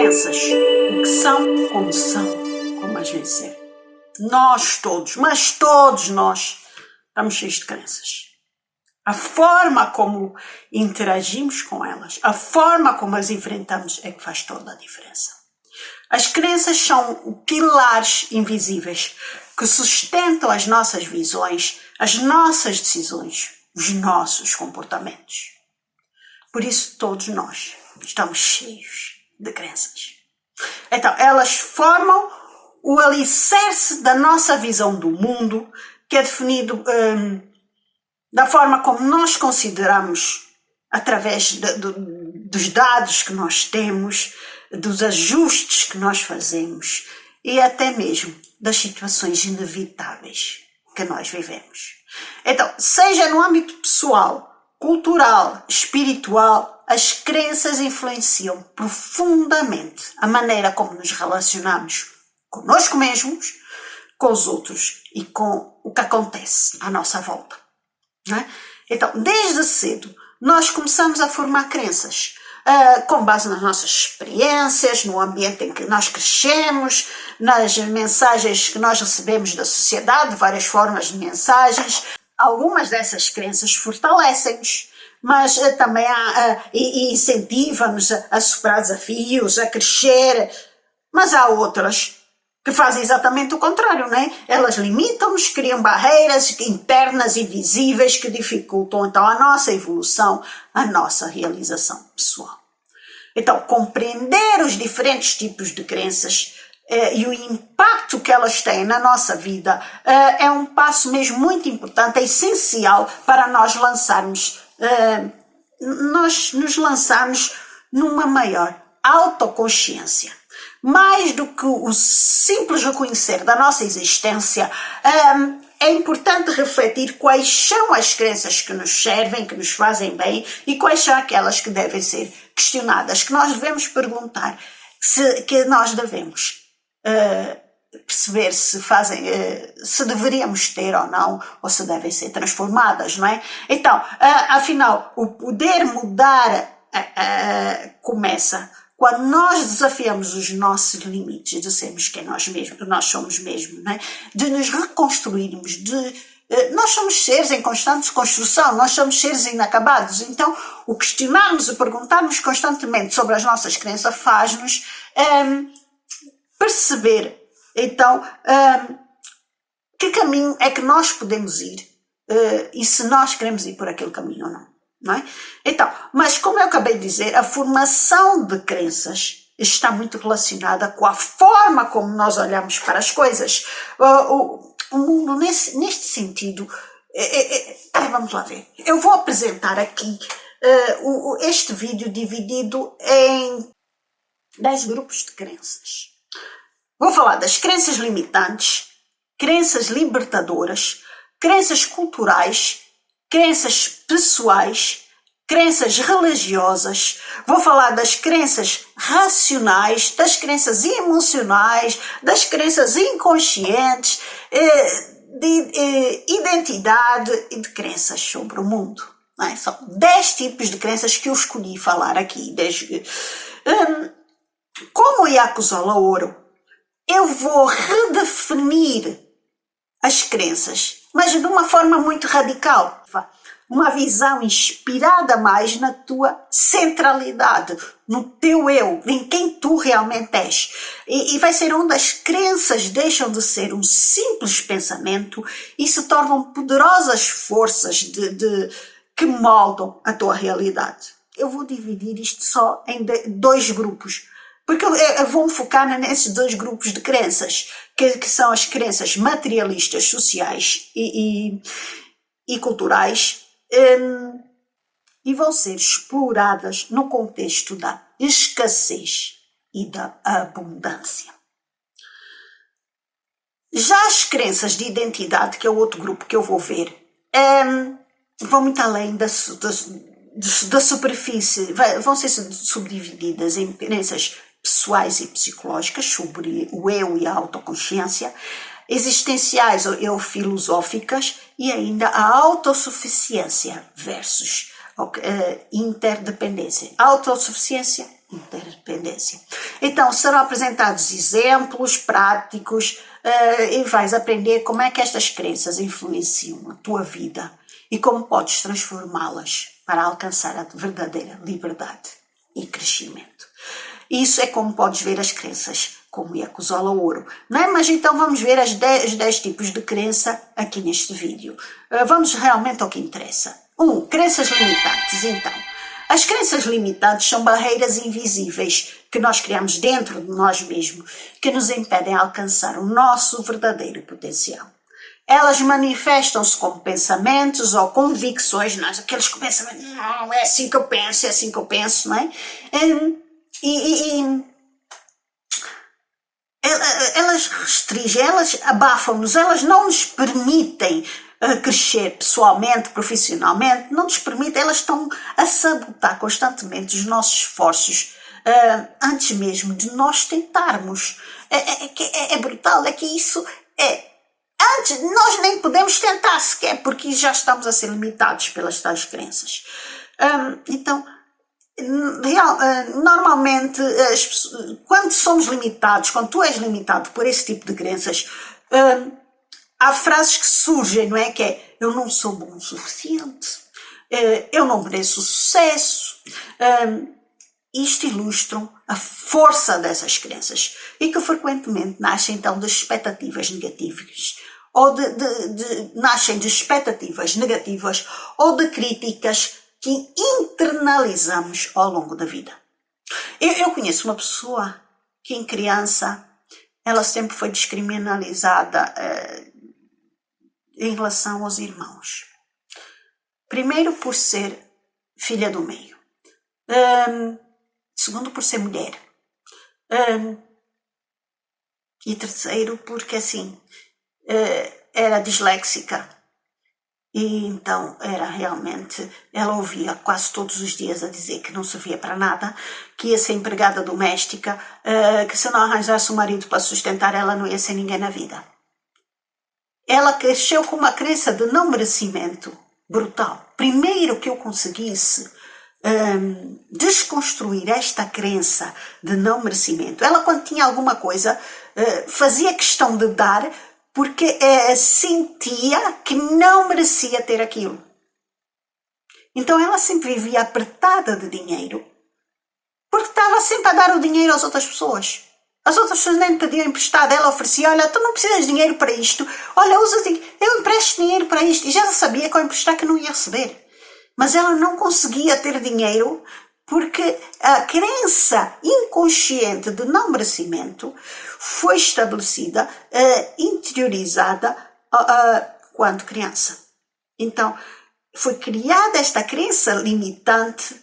crenças, o que são, como as vencer. Nós todos, mas todos nós, estamos cheios de crenças. A forma como interagimos com elas, a forma como as enfrentamos é que faz toda a diferença. As crenças são pilares invisíveis que sustentam as nossas visões, as nossas decisões, os nossos comportamentos. Por isso todos nós estamos cheios de crenças. Então, elas formam o alicerce da nossa visão do mundo, que é definido da forma como nós consideramos, através dos dados que nós temos, dos ajustes que nós fazemos e até mesmo das situações inevitáveis que nós vivemos. Então, seja no âmbito pessoal, cultural, espiritual, as crenças influenciam profundamente a maneira como nos relacionamos conosco mesmos, com os outros e com o que acontece à nossa volta. Não é? Então, desde cedo, nós começamos a formar crenças com base nas nossas experiências, no ambiente em que nós crescemos, nas mensagens que nós recebemos da sociedade, várias formas de mensagens. Algumas dessas crenças fortalecem-nos, mas também incentivam-nos a superar desafios, a crescer. Mas há outras que fazem exatamente o contrário, não é? Elas limitam-nos, criam barreiras internas invisíveis que dificultam então a nossa evolução, a nossa realização pessoal. Então, compreender os diferentes tipos de crenças e o impacto que elas têm na nossa vida é um passo mesmo muito importante, é essencial para nós nos lançarmos numa maior autoconsciência. Mais do que o simples reconhecer da nossa existência, é importante refletir quais são as crenças que nos servem, que nos fazem bem e quais são aquelas que devem ser questionadas, que nós devemos perguntar, que nós devemos perceber se deveríamos ter ou não, ou se devem ser transformadas, não é? Então, afinal, o poder mudar começa quando nós desafiamos os nossos limites de sermos quem nós somos mesmo, não é? De nos reconstruirmos, nós somos seres em constante construção, nós somos seres inacabados, então o questionarmos, o perguntarmos constantemente sobre as nossas crenças faz-nos perceber, então, que caminho é que nós podemos ir e se nós queremos ir por aquele caminho ou não. Não é? Então, mas como eu acabei de dizer, a formação de crenças está muito relacionada com a forma como nós olhamos para as coisas. O mundo, neste sentido, vamos lá ver. Eu vou apresentar aqui este vídeo dividido em 10 grupos de crenças. Vou falar das crenças limitantes, crenças libertadoras, crenças culturais, crenças pessoais, crenças religiosas, vou falar das crenças racionais, das crenças emocionais, das crenças inconscientes, de identidade e de crenças sobre o mundo. Não é? São 10 tipos de crenças que eu escolhi falar aqui. Como Yakuzola Oro, eu vou redefinir as crenças, mas de uma forma muito radical. Uma visão inspirada mais na tua centralidade, no teu eu, em quem tu realmente és. E vai ser onde as crenças deixam de ser um simples pensamento e se tornam poderosas forças que moldam a tua realidade. Eu vou dividir isto só em 2 grupos. Porque eu vou focar nesses 2 grupos de crenças, que são as crenças materialistas, sociais e culturais, e vão ser exploradas no contexto da escassez e da abundância. Já as crenças de identidade, que é o outro grupo que eu vou ver, vão muito além da superfície, vão ser subdivididas em crenças pessoais e psicológicas sobre o eu e a autoconsciência, existenciais ou filosóficas e ainda a autossuficiência versus interdependência. A autossuficiência interdependência. Então, serão apresentados exemplos práticos e vais aprender como é que estas crenças influenciam a tua vida e como podes transformá-las para alcançar a verdadeira liberdade e crescimento. Isso é como podes ver as crenças como Yakuzola Ouro, não é? Mas então vamos ver os 10 tipos de crença aqui neste vídeo. Vamos realmente ao que interessa. 1. Crenças limitantes. Então, as crenças limitantes são barreiras invisíveis que nós criamos dentro de nós mesmos, que nos impedem alcançar o nosso verdadeiro potencial. Elas manifestam-se como pensamentos ou convicções, aqueles que pensam, não, é assim que eu penso, não é? Elas restringem, elas abafam-nos, elas não nos permitem crescer pessoalmente, profissionalmente, não nos permitem, elas estão a sabotar constantemente os nossos esforços antes mesmo de nós tentarmos. É brutal, é que isso antes, nós nem podemos tentar sequer, porque já estamos a ser limitados pelas tais crenças. Então, normalmente, quando somos limitados, quando tu és limitado por esse tipo de crenças, há frases que surgem, não é? Que é, eu não sou bom o suficiente, eu não mereço sucesso. Isto ilustram a força dessas crenças e que frequentemente nascem então de expectativas negativas ou nascem de expectativas negativas ou de críticas que internalizamos ao longo da vida. Eu conheço uma pessoa que em criança ela sempre foi descriminalizada em relação aos irmãos. Primeiro por ser filha do meio. Segundo por ser mulher. E terceiro porque assim era disléxica. E então era realmente, ela ouvia quase todos os dias a dizer que não servia para nada, que ia ser empregada doméstica, que se não arranjasse um marido para sustentar ela não ia ser ninguém na vida. Ela cresceu com uma crença de não merecimento brutal. Primeiro que eu conseguisse desconstruir esta crença de não merecimento, ela quando tinha alguma coisa fazia questão de dar porque sentia que não merecia ter aquilo. Então ela sempre vivia apertada de dinheiro, porque estava sempre a dar o dinheiro às outras pessoas. As outras pessoas nem pediam emprestado, ela oferecia, olha, tu não precisas de dinheiro para isto, olha, usa dinheiro, eu empresto dinheiro para isto, e já sabia que ao emprestar que não ia receber. Mas ela não conseguia ter dinheiro porque a crença inconsciente de não merecimento foi estabelecida, interiorizada quando criança. Então, foi criada esta crença limitante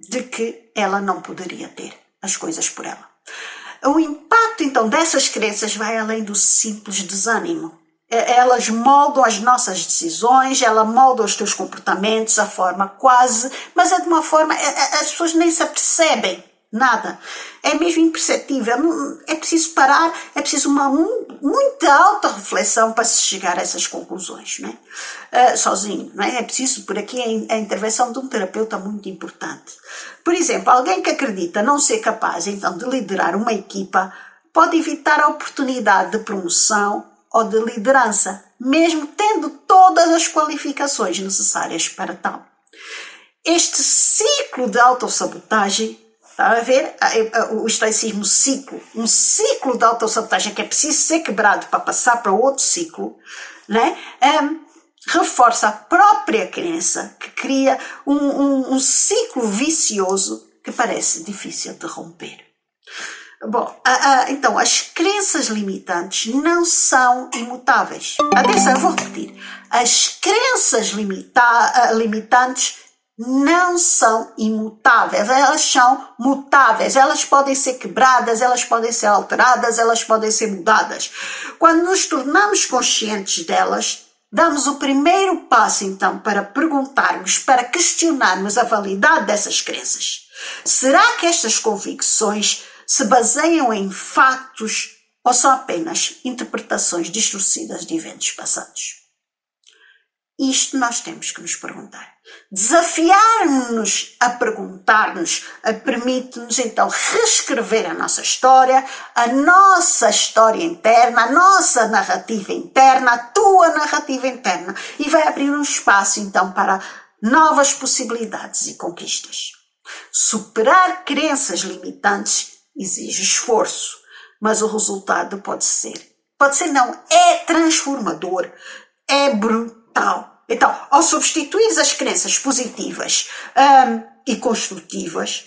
de que ela não poderia ter as coisas por ela. O impacto, então, dessas crenças vai além do simples desânimo. Elas moldam as nossas decisões, elas moldam os teus comportamentos, a forma quase, mas é de uma forma, as pessoas nem se apercebem nada. É mesmo imperceptível, é preciso parar, é preciso muita autorreflexão para se chegar a essas conclusões, não é? Sozinho, não é? É preciso, por aqui, a intervenção de um terapeuta muito importante. Por exemplo, alguém que acredita não ser capaz, então, de liderar uma equipa, pode evitar a oportunidade de promoção ou de liderança, mesmo tendo todas as qualificações necessárias para tal. Este ciclo de autossabotagem, está a ver? O estoicismo ciclo, um ciclo de autossabotagem que é preciso ser quebrado para passar para outro ciclo, né? Reforça a própria crença que cria um ciclo vicioso que parece difícil de romper. Bom, então, as crenças limitantes não são imutáveis. Atenção, eu vou repetir. As crenças limitantes não são imutáveis, elas são mutáveis, elas podem ser quebradas, elas podem ser alteradas, elas podem ser mudadas. Quando nos tornamos conscientes delas, damos o primeiro passo, então, para perguntarmos, para questionarmos a validade dessas crenças. Será que estas convicções se baseiam em factos ou são apenas interpretações distorcidas de eventos passados? Isto nós temos que nos perguntar. Desafiar-nos a perguntar-nos permite-nos então reescrever a nossa história interna, a nossa narrativa interna, a tua narrativa interna, e vai abrir um espaço então para novas possibilidades e conquistas. Superar crenças limitantes exige esforço, mas o resultado pode ser não, é transformador, é brutal. Então, ao substituir as crenças positivas e construtivas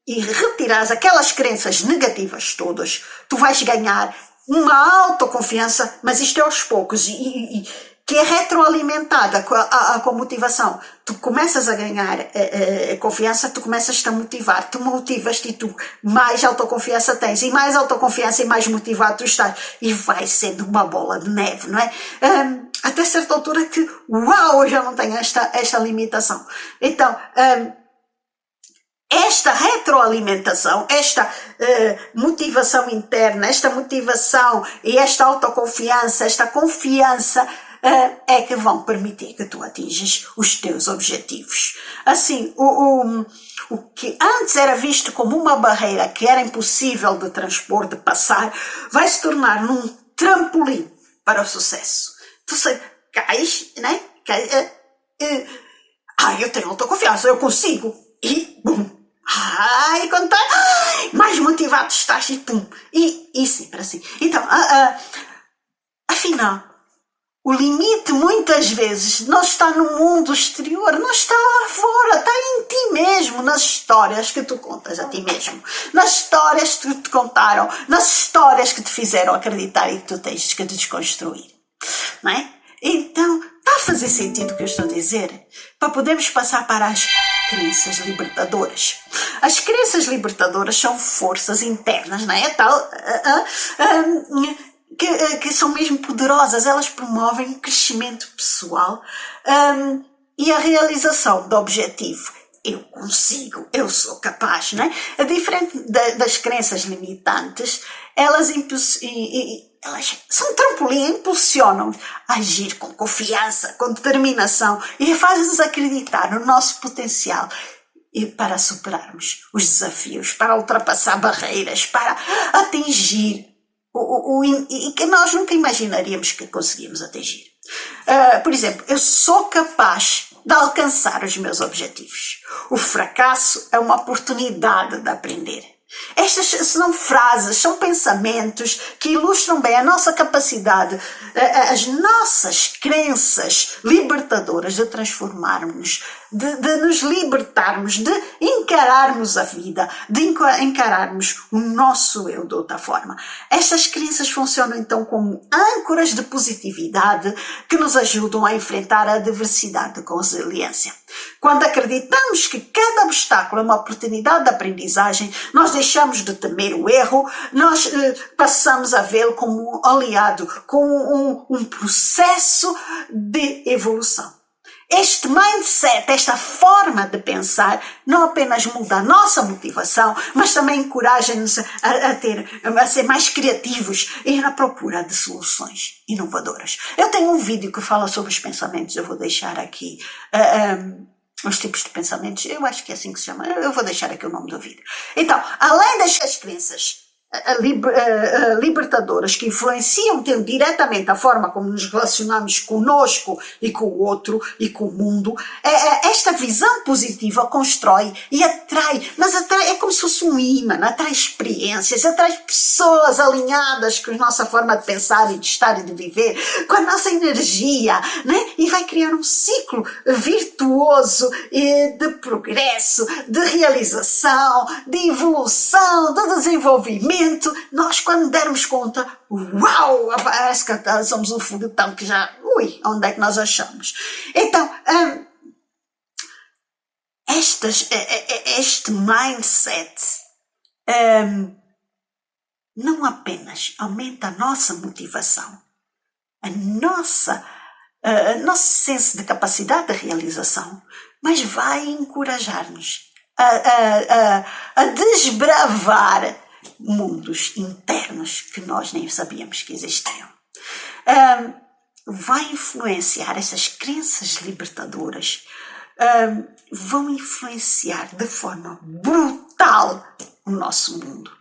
e retirares aquelas crenças negativas todas, tu vais ganhar uma autoconfiança, mas isto é aos poucos, que é retroalimentada com a motivação. Tu começas a ganhar confiança, tu começas-te a motivar, tu motivas-te e tu mais autoconfiança tens, e mais autoconfiança e mais motivado tu estás, e vai sendo uma bola de neve, não é? Até certa altura que, uau, eu já não tenho esta limitação. Então, esta retroalimentação, esta motivação interna, esta motivação e esta autoconfiança, esta confiança, é que vão permitir que tu atinjas os teus objetivos. Assim, o que antes era visto como uma barreira que era impossível de transpor, de passar, vai se tornar num trampolim para o sucesso. Tu cais, né? Eu tenho autoconfiança, eu consigo. E bum! E quando tá, mais motivado estás e pum! E sempre assim. Então, afinal, o limite muitas vezes não está no mundo exterior, não está lá fora, está em ti mesmo, nas histórias que tu contas a ti mesmo, nas histórias que te contaram, nas histórias que te fizeram acreditar e que tu tens que desconstruir, não é? Então, está a fazer sentido o que eu estou a dizer? Para podermos passar para as crenças libertadoras. As crenças libertadoras são forças internas, não é? Tal, que são mesmo poderosas, elas promovem o crescimento pessoal e a realização do objetivo. Eu consigo, eu sou capaz, não é? Diferente das crenças limitantes, elas são um trampolim, impulsionam a agir com confiança, com determinação e fazem-nos acreditar no nosso potencial e para superarmos os desafios, para ultrapassar barreiras, para atingir e que nós nunca imaginaríamos que conseguíamos atingir. Por exemplo, eu sou capaz de alcançar os meus objetivos. O fracasso é uma oportunidade de aprender. Estas são frases, são pensamentos que ilustram bem a nossa capacidade, as nossas crenças libertadoras de transformarmos-nos, de nos libertarmos, de encararmos a vida, de encararmos o nosso eu de outra forma. Estas crenças funcionam então como âncoras de positividade que nos ajudam a enfrentar a adversidade com resiliência. Quando acreditamos que cada obstáculo é uma oportunidade de aprendizagem, nós deixamos de temer o erro, nós passamos a vê-lo como um aliado, como um processo de evolução. Este mindset, esta forma de pensar, não apenas muda a nossa motivação, mas também encoraja-nos a ser mais criativos e na procura de soluções inovadoras. Eu tenho um vídeo que fala sobre os pensamentos, eu vou deixar aqui os tipos de pensamentos, eu acho que é assim que se chama, eu vou deixar aqui o nome do vídeo. Então, além das crenças libertadoras que influenciam diretamente a forma como nos relacionamos conosco e com o outro e com o mundo, esta visão positiva constrói e atrai, mas atrai, é como se fosse um imã, atrai experiências, atrai pessoas alinhadas com a nossa forma de pensar e de estar e de viver, com a nossa energia, né? E vai criar um ciclo virtuoso de progresso, de realização, de evolução, de desenvolvimento. Nós, quando dermos conta, uau, parece que somos um foguetão que já, onde é que nós achamos? Então, este mindset não apenas aumenta a nossa motivação, nosso senso de capacidade de realização, mas vai encorajar-nos a desbravar mundos internos que nós nem sabíamos que existiam. vai influenciar, essas crenças libertadoras, vão influenciar de forma brutal o nosso mundo.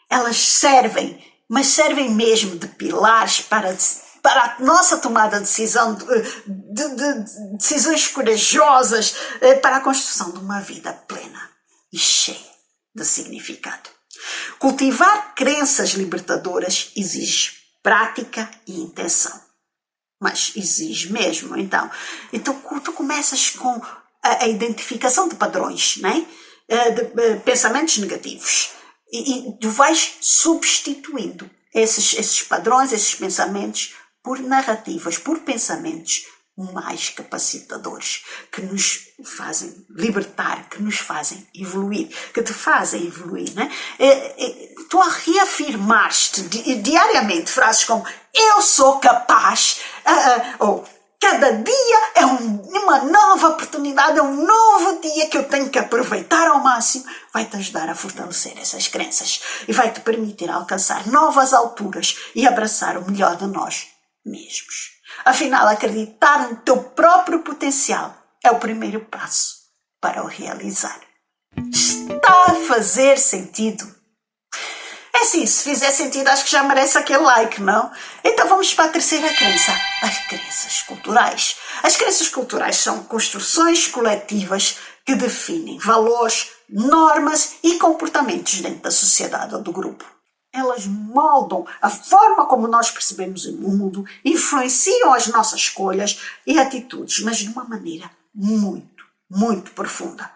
Elas servem, mas servem mesmo de pilares para a nossa tomada de decisão, de decisões corajosas, para a construção de uma vida plena e cheia de significado. Cultivar crenças libertadoras exige prática e intenção. Mas exige mesmo, então tu começas com a identificação de padrões, né? De pensamentos negativos, e tu vais substituindo esses padrões, esses pensamentos, por narrativas, por pensamentos mais capacitadores, que nos fazem libertar, que nos fazem evoluir, que te fazem evoluir, né? Tu reafirmaste diariamente frases como eu sou capaz, ou cada dia é uma nova oportunidade, é um novo dia que eu tenho que aproveitar ao máximo, vai-te ajudar a fortalecer essas crenças e vai-te permitir alcançar novas alturas e abraçar o melhor de nós mesmos. Afinal, acreditar no teu próprio potencial é o primeiro passo para o realizar. Está a fazer sentido? É assim, se fizer sentido, acho que já merece aquele like, não? Então vamos para a terceira crença, as crenças culturais. As crenças culturais são construções coletivas que definem valores, normas e comportamentos dentro da sociedade ou do grupo. Elas moldam a forma como nós percebemos o mundo, influenciam as nossas escolhas e atitudes, mas de uma maneira muito profunda.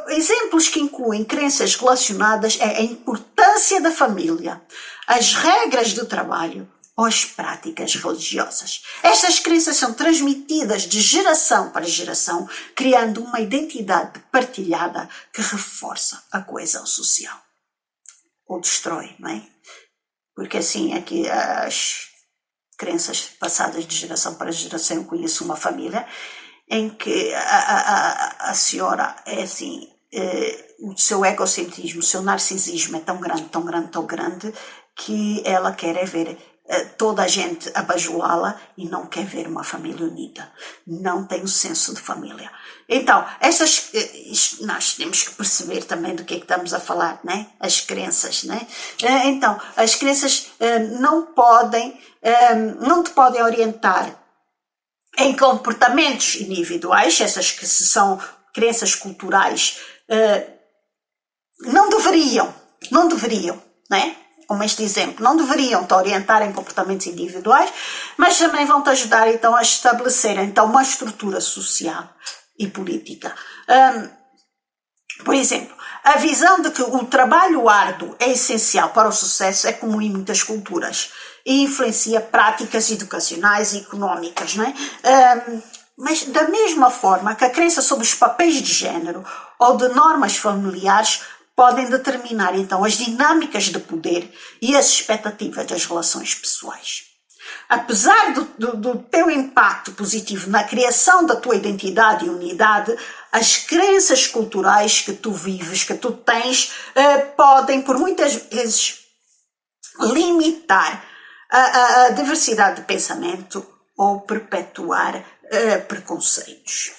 Exemplos que incluem crenças relacionadas a importância da família, as regras do trabalho ou as práticas religiosas. Estas crenças são transmitidas de geração para geração, criando uma identidade partilhada que reforça a coesão social. Ou destrói, não é? Porque assim, aqui as crenças passadas de geração para geração, eu conheço uma família em que a senhora é assim, o seu egocentrismo, o seu narcisismo é tão grande, que ela quer ver toda a gente a bajulá-la e não quer ver uma família unida. Não tem o senso de família. Então, nós temos que perceber também do que é que estamos a falar, né? As crenças, né? Então, as crenças não te podem orientar em comportamentos individuais, essas que são crenças culturais, não deveriam, né? Como este exemplo, não deveriam te orientar em comportamentos individuais, mas também vão te ajudar então a estabelecer então uma estrutura social e política. Por exemplo, a visão de que o trabalho árduo é essencial para o sucesso é comum em muitas culturas e influencia práticas educacionais e económicas, não é? Mas da mesma forma que a crença sobre os papéis de género ou de normas familiares podem determinar então as dinâmicas de poder e as expectativas das relações pessoais. Apesar do teu impacto positivo na criação da tua identidade e unidade, as crenças culturais que tu vives, que tu tens, podem por muitas vezes limitar a diversidade de pensamento ou perpetuar preconceitos.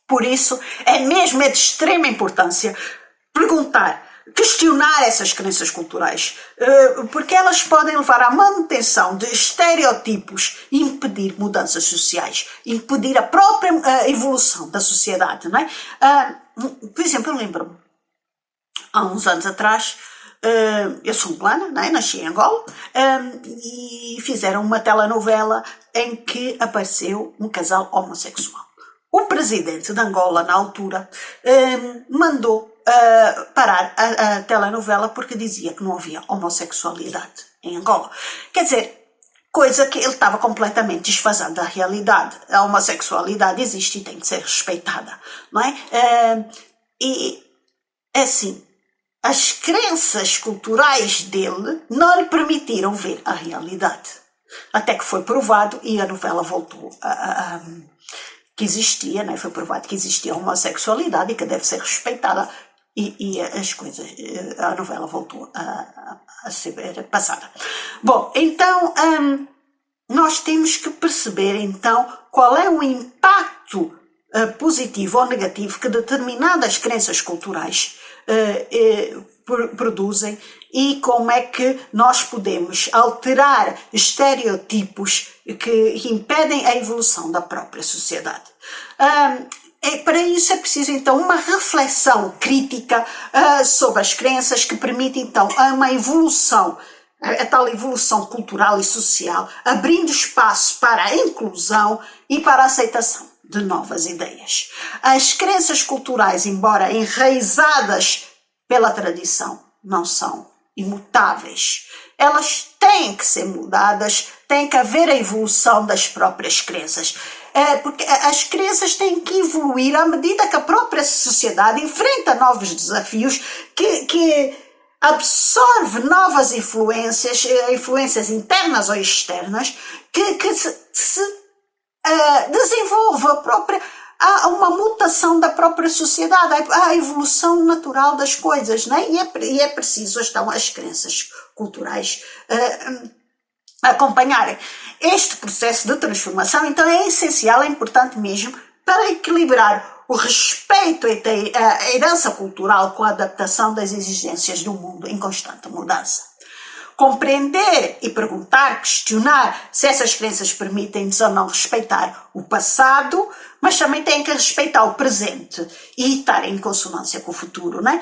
Por isso, é mesmo de extrema importância questionar essas crenças culturais, porque elas podem levar à manutenção de estereótipos e impedir mudanças sociais, impedir a própria evolução da sociedade, não é? Por exemplo, eu lembro-me, há uns anos atrás, eu sou angolana, não é? Nasci em Angola, e fizeram uma telenovela em que apareceu um casal homossexual. O presidente de Angola, na altura, mandou parar a telenovela porque dizia que não havia homossexualidade em Angola. Quer dizer, coisa que ele estava completamente desfasado da realidade. A homossexualidade existe e tem que ser respeitada, não é? E, assim, as crenças culturais dele não lhe permitiram ver a realidade. Até que foi provado e a novela voltou que existia, né? Foi provado que existia homossexualidade e que deve ser respeitada e a novela voltou a ser passada. Bom, então nós temos que perceber então qual é o impacto positivo ou negativo que determinadas crenças culturais produzem e como é que nós podemos alterar estereotipos que impedem a evolução da própria sociedade. Para isso é preciso então uma reflexão crítica sobre as crenças que permite então uma evolução, a tal evolução cultural e social, abrindo espaço para a inclusão e para a aceitação de novas ideias. As crenças culturais, embora enraizadas pela tradição, não são imutáveis. Elas têm que ser mudadas, tem que haver a evolução das próprias crenças. Porque as crenças têm que evoluir à medida que a própria sociedade enfrenta novos desafios, que absorve novas influências internas ou externas, que se desenvolve há uma mutação da própria sociedade, há a evolução natural das coisas, não é? E é preciso então as crenças culturais acompanharem este processo de transformação. Então é essencial, é importante mesmo para equilibrar o respeito à herança cultural com a adaptação das exigências do mundo em constante mudança. Compreender e perguntar, questionar se essas crenças permitem-nos ou não respeitar o passado, mas também têm que respeitar o presente e estar em consonância com o futuro, não é?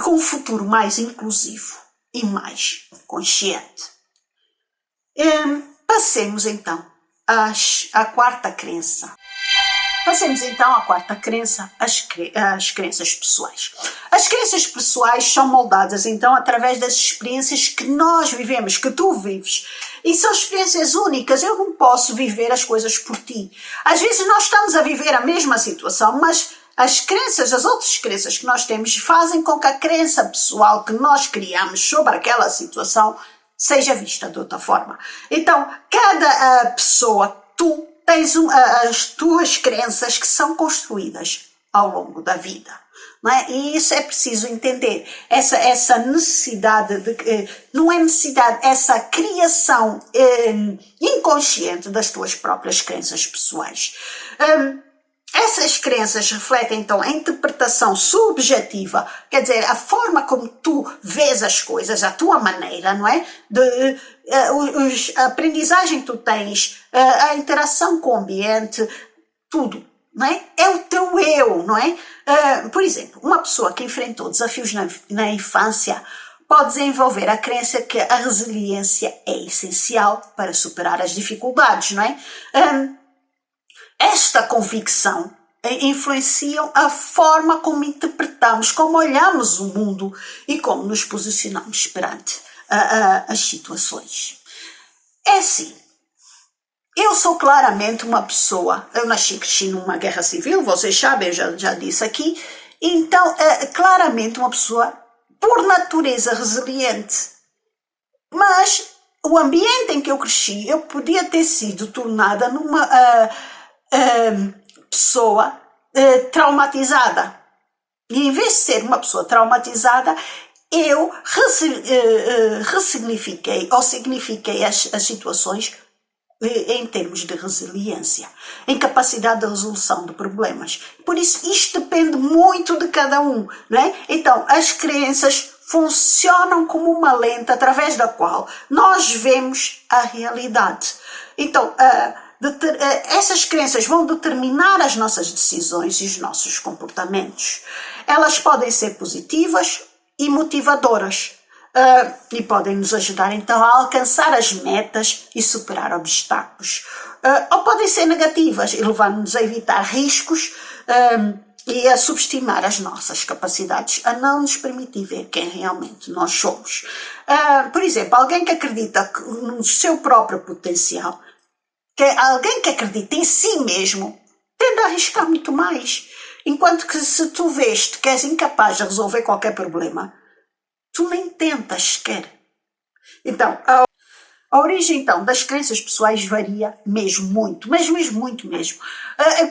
Com um futuro mais inclusivo e mais consciente. Passemos então à quarta crença. Passemos então à quarta crença, as crenças pessoais. As crenças pessoais são moldadas então através das experiências que nós vivemos, que tu vives. E são experiências únicas, eu não posso viver as coisas por ti. Às vezes nós estamos a viver a mesma situação, mas as outras crenças que nós temos fazem com que a crença pessoal que nós criamos sobre aquela situação seja vista de outra forma. Então, cada pessoa, tu tens as tuas crenças que são construídas ao longo da vida, não é? E isso é preciso entender, essa necessidade, não é necessidade, essa criação inconsciente das tuas próprias crenças pessoais. Essas crenças refletem então a interpretação subjetiva, quer dizer, a forma como tu vês as coisas, a tua maneira, não é? A aprendizagem que tu tens, a interação com o ambiente, tudo, não é? É o teu eu, não é? Por exemplo, uma pessoa que enfrentou desafios na infância pode desenvolver a crença que a resiliência é essencial para superar as dificuldades, não é? Esta convicção influencia a forma como interpretamos, como olhamos o mundo e como nos posicionamos perante as situações. É assim, eu sou claramente uma pessoa, eu nasci e cresci numa guerra civil, vocês sabem, eu já disse aqui, então claramente uma pessoa por natureza resiliente. Mas o ambiente em que eu cresci, eu podia ter sido tornada numa pessoa traumatizada. E em vez de ser uma pessoa traumatizada, eu ressignifiquei ou signifiquei as situações em termos de resiliência, em capacidade de resolução de problemas. Por isso, isto depende muito de cada um, não é? Então, as crenças funcionam como uma lente através da qual nós vemos a realidade. Então, essas crenças vão determinar as nossas decisões e os nossos comportamentos. Elas podem ser positivas e motivadoras e podem nos ajudar então a alcançar as metas e superar obstáculos. Ou podem ser negativas e levar-nos a evitar riscos e a subestimar as nossas capacidades, a não nos permitir ver quem realmente nós somos. Por exemplo, alguém que acredita no seu próprio potencial, alguém que acredita em si mesmo, tende a arriscar muito mais. Enquanto que se tu vês que és incapaz de resolver qualquer problema, tu nem tentas sequer. Então, A origem, então, das crenças pessoais varia mesmo muito, mas mesmo muito mesmo.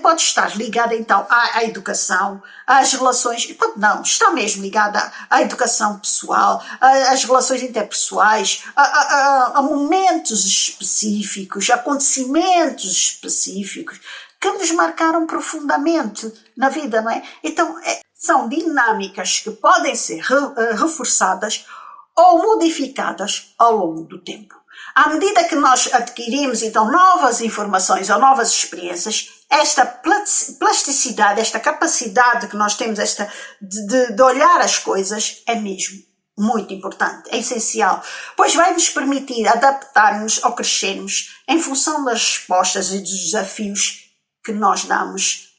Pode estar ligada, então, à educação, às relações, pode não, está mesmo ligada à educação pessoal, às relações interpessoais, a momentos específicos, a acontecimentos específicos que nos marcaram profundamente na vida, não é? Então, são dinâmicas que podem ser reforçadas ou modificadas ao longo do tempo. À medida que nós adquirimos, então, novas informações ou novas experiências, esta plasticidade, esta capacidade que nós temos de olhar as coisas é mesmo muito importante, é essencial, pois vai nos permitir adaptar-nos ou crescermos em função das respostas e dos desafios que nós damos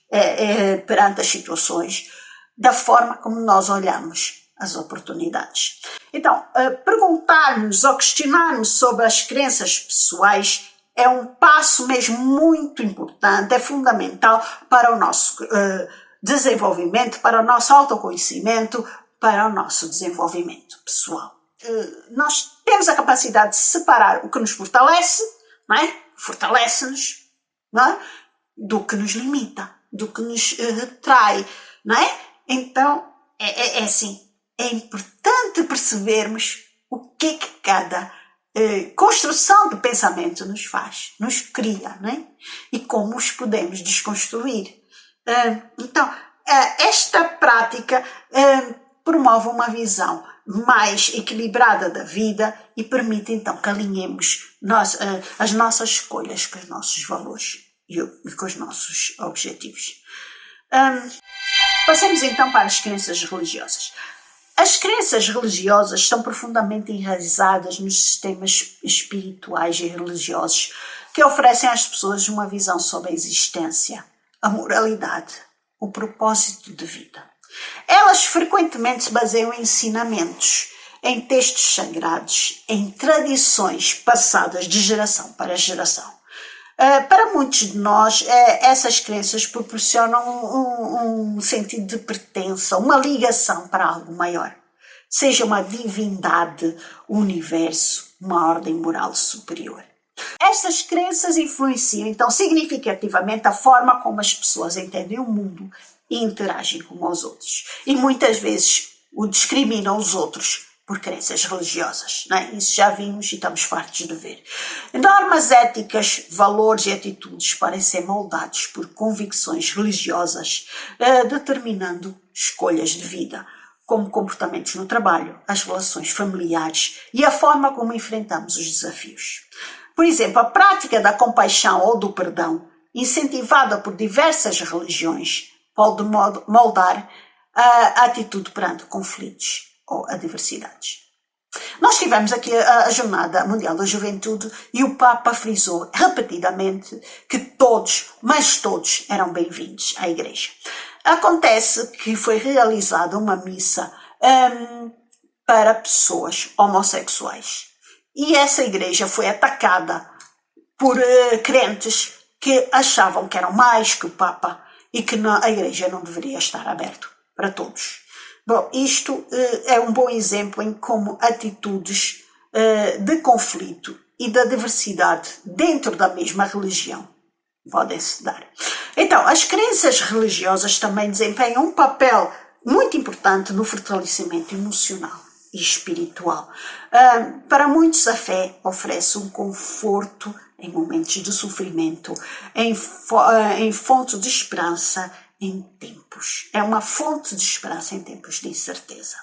perante as situações, da forma como nós olhamos as oportunidades. Então, perguntar-nos ou questionar-nos sobre as crenças pessoais é um passo mesmo muito importante, é fundamental para o nosso desenvolvimento, para o nosso autoconhecimento, para o nosso desenvolvimento pessoal. Nós temos a capacidade de separar o que nos fortalece, não é? Fortalece-nos, não é? Do que nos limita, do que nos retrai, não é? Então, é assim. É importante percebermos o que cada construção de pensamento nos faz, nos cria, não é? E como os podemos desconstruir. Então, esta prática promove uma visão mais equilibrada da vida e permite então que alinhemos as nossas escolhas com os nossos valores e com os nossos objetivos. Passemos então para as crenças religiosas. As crenças religiosas estão profundamente enraizadas nos sistemas espirituais e religiosos que oferecem às pessoas uma visão sobre a existência, a moralidade, o propósito de vida. Elas frequentemente se baseiam em ensinamentos, em textos sagrados, em tradições passadas de geração para geração. Para muitos de nós, essas crenças proporcionam um sentido de pertença, uma ligação para algo maior, seja uma divindade, o universo, uma ordem moral superior. Estas crenças influenciam, então, significativamente a forma como as pessoas entendem o mundo e interagem com os outros. E muitas vezes discriminam os outros por crenças religiosas, não é? Isso já vimos e estamos fartos de ver. Normas éticas, valores e atitudes podem ser moldados por convicções religiosas, determinando escolhas de vida, como comportamentos no trabalho, as relações familiares e a forma como enfrentamos os desafios. Por exemplo, a prática da compaixão ou do perdão, incentivada por diversas religiões, pode moldar a atitude perante conflitos ou adversidades. Nós tivemos aqui a Jornada Mundial da Juventude e o Papa frisou repetidamente que todos, mas todos, eram bem-vindos à Igreja. Acontece que foi realizada uma missa para pessoas homossexuais e essa igreja foi atacada por crentes que achavam que eram mais que o Papa e que a Igreja não deveria estar aberta para todos. Bom, isto é um bom exemplo em como atitudes de conflito e da diversidade dentro da mesma religião podem se dar. Então, as crenças religiosas também desempenham um papel muito importante no fortalecimento emocional e espiritual. Para muitos, a fé oferece um conforto em momentos de sofrimento, em fonte de esperança em tempos. É uma fonte de esperança em tempos de incerteza.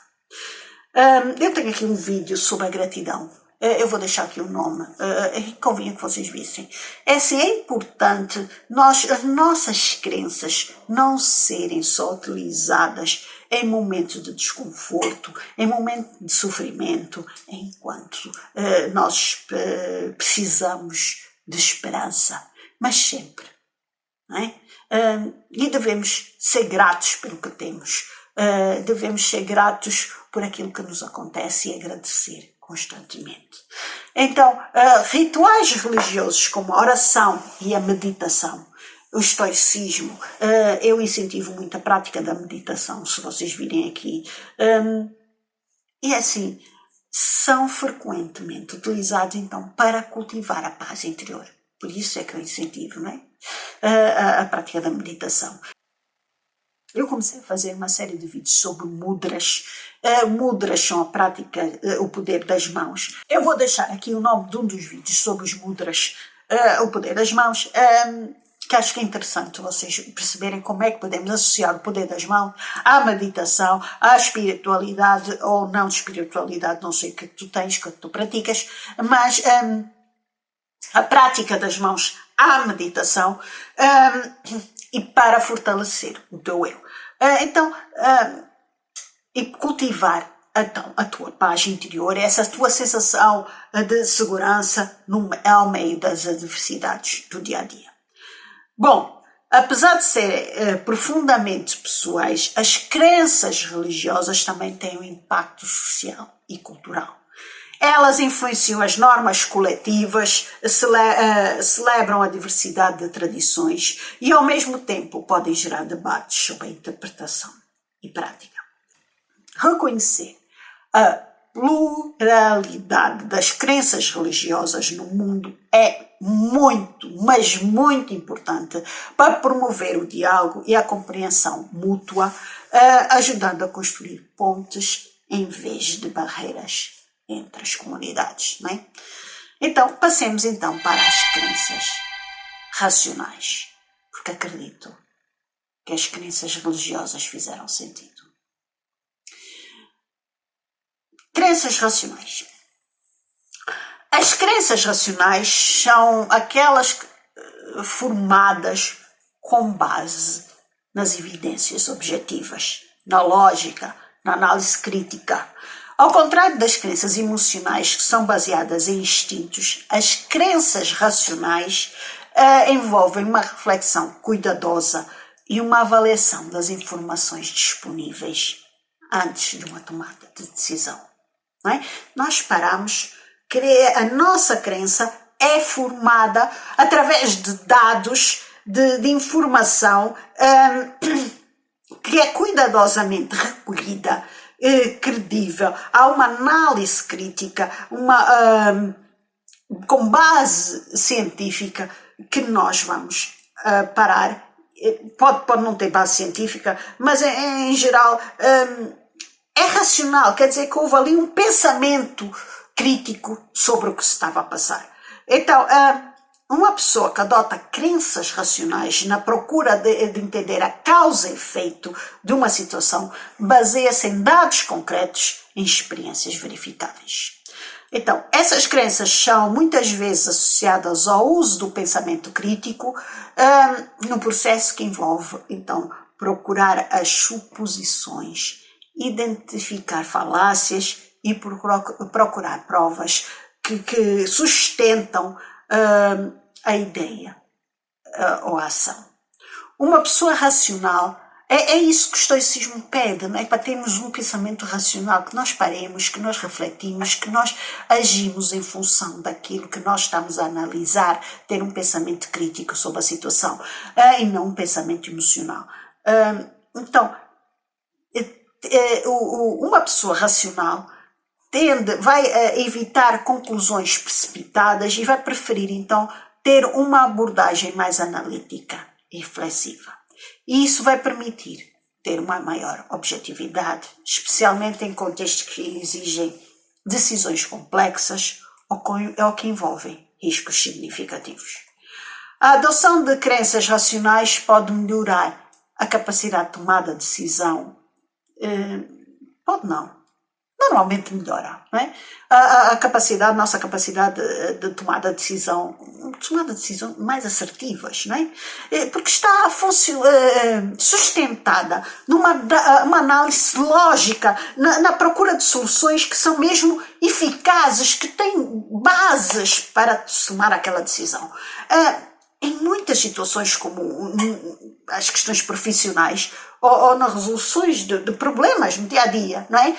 Eu tenho aqui um vídeo sobre a gratidão. Eu vou deixar aqui o nome. Convinha que vocês vissem. É assim, é importante as nossas crenças não serem só utilizadas em momentos de desconforto, em momentos de sofrimento, enquanto nós precisamos de esperança, mas sempre. Não é? E devemos ser gratos pelo que temos, devemos ser gratos por aquilo que nos acontece e agradecer constantemente. Então, rituais religiosos como a oração e a meditação, o estoicismo, eu incentivo muito a prática da meditação, se vocês virem aqui. E assim, são frequentemente utilizados então para cultivar a paz interior. Por isso é que eu incentivo, não é? A prática da meditação. Eu comecei a fazer uma série de vídeos sobre mudras. Mudras são a prática, o poder das mãos. Eu vou deixar aqui o nome de um dos vídeos sobre os mudras, o poder das mãos, que acho que é interessante vocês perceberem como é que podemos associar o poder das mãos à meditação, à espiritualidade ou não espiritualidade, não sei o que tu tens, o que tu praticas, mas a prática das mãos à meditação e para fortalecer o teu eu. E cultivar então a tua paz interior, essa tua sensação de segurança ao meio das adversidades do dia a dia. Bom, apesar de serem profundamente pessoais, as crenças religiosas também têm um impacto social e cultural. Elas influenciam as normas coletivas, celebram a diversidade de tradições e, ao mesmo tempo, podem gerar debates sobre a interpretação e prática. Reconhecer a pluralidade das crenças religiosas no mundo é muito, mas muito importante para promover o diálogo e a compreensão mútua, ajudando a construir pontes em vez de barreiras entre as comunidades, não é? Então, passemos então para as crenças racionais, porque acredito que as crenças religiosas fizeram sentido. Crenças racionais. As crenças racionais são aquelas formadas com base nas evidências objetivas, na lógica, na análise crítica. Ao contrário das crenças emocionais, que são baseadas em instintos, as crenças racionais envolvem uma reflexão cuidadosa e uma avaliação das informações disponíveis antes de uma tomada de decisão. Não é? Nós paramos que a nossa crença é formada através de dados, de informação que é cuidadosamente recolhida, credível. Há uma análise crítica, com base científica que nós vamos parar. Pode não ter base científica, mas em geral é racional, quer dizer que houve ali um pensamento crítico sobre o que se estava a passar. Então, uma pessoa que adota crenças racionais na procura de entender a causa e efeito de uma situação baseia-se em dados concretos, em experiências verificáveis. Então, essas crenças são muitas vezes associadas ao uso do pensamento crítico num processo que envolve, então, procurar as suposições, identificar falácias e procurar provas que sustentam a ideia ou a ação. Uma pessoa racional, é isso que o estoicismo pede, não é? Para termos um pensamento racional, que nós paremos, que nós refletimos, que nós agimos em função daquilo que nós estamos a analisar, ter um pensamento crítico sobre a situação e não um pensamento emocional. Então, uma pessoa racional vai evitar conclusões precipitadas e vai preferir então ter uma abordagem mais analítica e reflexiva. E isso vai permitir ter uma maior objetividade, especialmente em contextos que exigem decisões complexas ou que envolvem riscos significativos. A adoção de crenças racionais pode melhorar a capacidade de tomada de decisão. Pode não. Normalmente melhora, não é? A nossa capacidade de tomada de decisão mais assertivas, não é? Porque está sustentada numa uma análise lógica, na procura de soluções que são mesmo eficazes, que têm bases para tomar aquela decisão. Em muitas situações, como as questões profissionais ou nas resoluções de problemas no dia a dia, não é?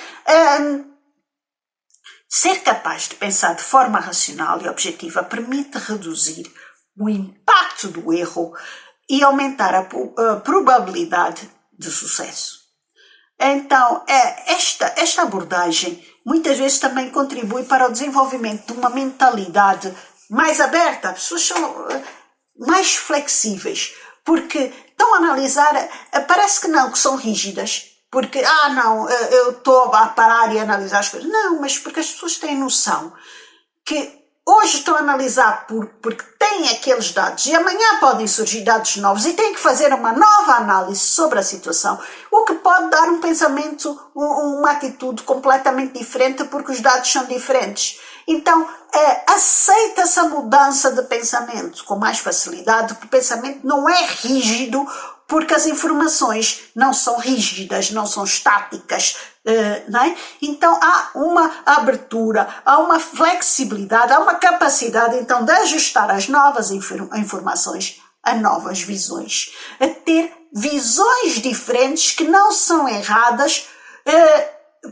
Ser capaz de pensar de forma racional e objetiva permite reduzir o impacto do erro e aumentar a probabilidade de sucesso. Então, esta abordagem muitas vezes também contribui para o desenvolvimento de uma mentalidade mais aberta. As pessoas são mais flexíveis, porque estão a analisar, parece que não, que são rígidas, porque, não, eu estou a parar e a analisar as coisas. Não, mas porque as pessoas têm noção que hoje estão a analisar porque têm aqueles dados e amanhã podem surgir dados novos e têm que fazer uma nova análise sobre a situação, o que pode dar um pensamento, uma atitude completamente diferente porque os dados são diferentes. Então, aceita-se a mudança de pensamento com mais facilidade, porque o pensamento não é rígido, porque as informações não são rígidas, não são estáticas, não é? Então há uma abertura, há uma flexibilidade, há uma capacidade então de ajustar as novas informações a novas visões, a ter visões diferentes que não são erradas,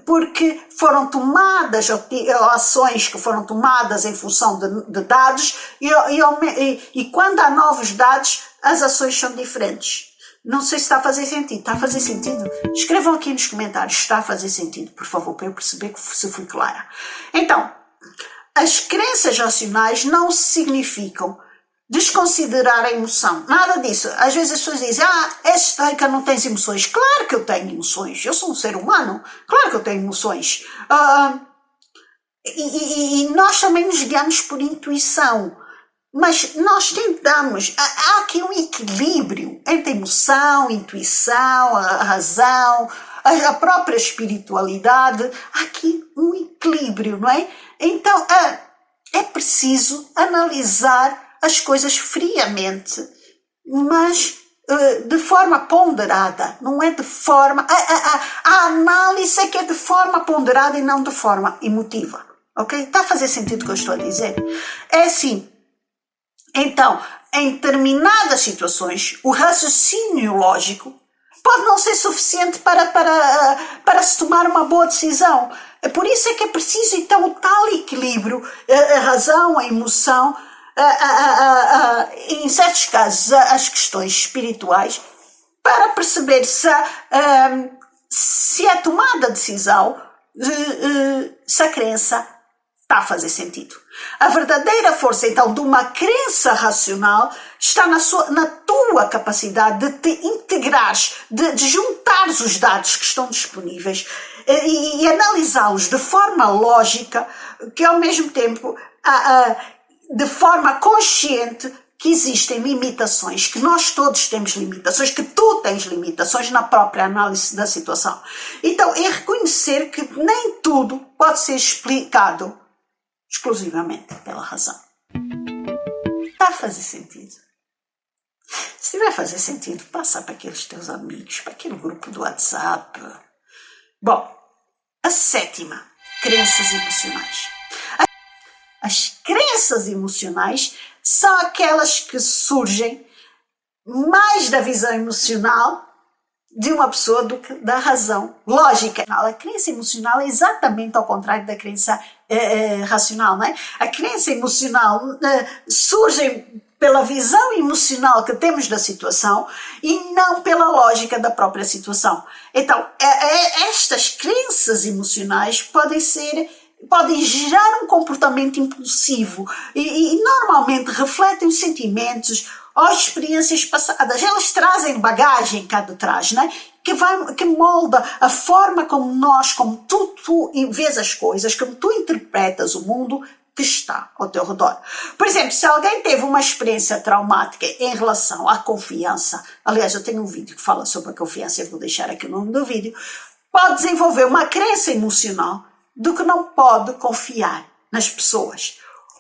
porque foram tomadas, ou ações que foram tomadas em função de dados, e quando há novos dados, as ações são diferentes. Não sei se está a fazer sentido. Está a fazer sentido? Escrevam aqui nos comentários se está a fazer sentido, por favor, para eu perceber se fui clara. Então, as crenças racionais não significam desconsiderar a emoção. Nada disso. Às vezes as pessoas dizem, és que não tens emoções. Claro que eu tenho emoções. Eu sou um ser humano. Claro que eu tenho emoções. E nós também nos guiamos por intuição. Mas nós tentamos, há aqui um equilíbrio entre emoção, intuição, a razão, a própria espiritualidade, há aqui um equilíbrio, não é? Então é preciso analisar as coisas friamente, mas de forma ponderada, não é de forma... A análise é que é de forma ponderada e não de forma emotiva, ok? Está a fazer sentido o que eu estou a dizer? É assim. Então, em determinadas situações, o raciocínio lógico pode não ser suficiente para se tomar uma boa decisão. Por isso é que é preciso, então, o tal equilíbrio, a razão, a emoção, em certos casos, as questões espirituais, para perceber se a tomada de decisão, se a crença está a fazer sentido. A verdadeira força, então, de uma crença racional está na tua capacidade de te integrares, de juntares os dados que estão disponíveis e analisá-los de forma lógica, que ao mesmo tempo, de forma consciente, que existem limitações, que nós todos temos limitações, que tu tens limitações na própria análise da situação. Então, é reconhecer que nem tudo pode ser explicado exclusivamente pela razão. Está a fazer sentido? Se tiver a fazer sentido, passa para aqueles teus amigos, para aquele grupo do WhatsApp. Bom, a sétima, crenças emocionais. As crenças emocionais são aquelas que surgem mais da visão emocional de uma pessoa do que da razão lógica. A crença emocional é exatamente ao contrário da crença racional, não é? A crença emocional surge pela visão emocional que temos da situação e não pela lógica da própria situação. Então, estas crenças emocionais podem gerar um comportamento impulsivo e normalmente refletem os sentimentos ou experiências passadas. Elas trazem bagagem cá de trás, né? Que molda a forma como tu vês as coisas, como tu interpretas o mundo que está ao teu redor. Por exemplo, se alguém teve uma experiência traumática em relação à confiança, aliás, eu tenho um vídeo que fala sobre a confiança, eu vou deixar aqui o nome do vídeo, pode desenvolver uma crença emocional do que não pode confiar nas pessoas,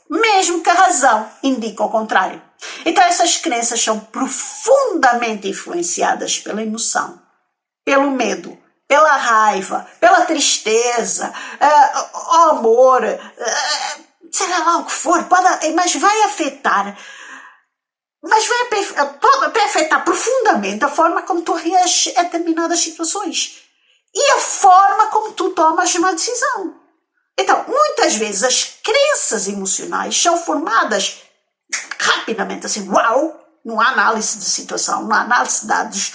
mesmo que a razão indique o contrário. Então essas crenças são profundamente influenciadas pela emoção, pelo medo, pela raiva, pela tristeza, o amor, será lá o que for, mas vai afetar, pode afetar profundamente a forma como tu reages a determinadas situações e a forma como tu tomas uma decisão. Então, muitas vezes as crenças emocionais são formadas rapidamente, assim, numa análise de situação, numa análise de dados,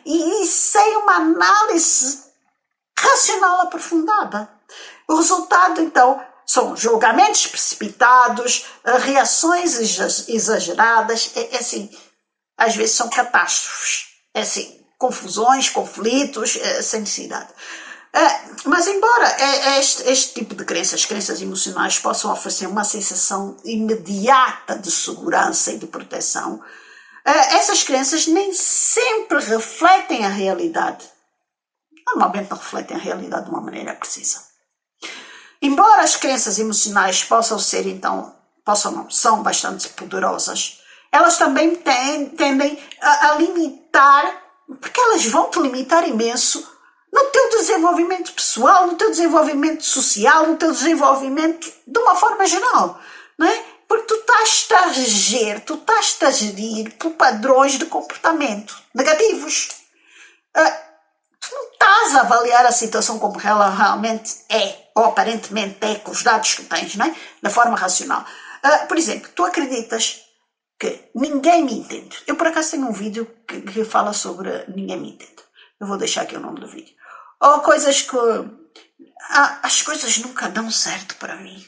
e sem uma análise racional aprofundada. O resultado, então, são julgamentos precipitados, reações exageradas, assim, às vezes são catástrofes, assim, confusões, conflitos, sem necessidade. Mas embora este tipo de crenças emocionais possam oferecer uma sensação imediata de segurança e de proteção, essas crenças nem sempre refletem a realidade. Normalmente não refletem a realidade de uma maneira precisa. Embora as crenças emocionais são bastante poderosas, elas também tendem a limitar, porque elas vão te limitar imenso no teu desenvolvimento pessoal, no teu desenvolvimento social, no teu desenvolvimento de uma forma geral, não é? Porque tu estás-te a reger, tu estás-te a gerir por padrões de comportamento negativos. Tu não estás a avaliar a situação como ela realmente é, ou aparentemente é, com os dados que tens, não é? Da forma racional. Por exemplo, tu acreditas que ninguém me entende. Eu, por acaso, tenho um vídeo que fala sobre ninguém me entende. Eu vou deixar aqui o nome do vídeo. Ou coisas que... as coisas nunca dão certo para mim.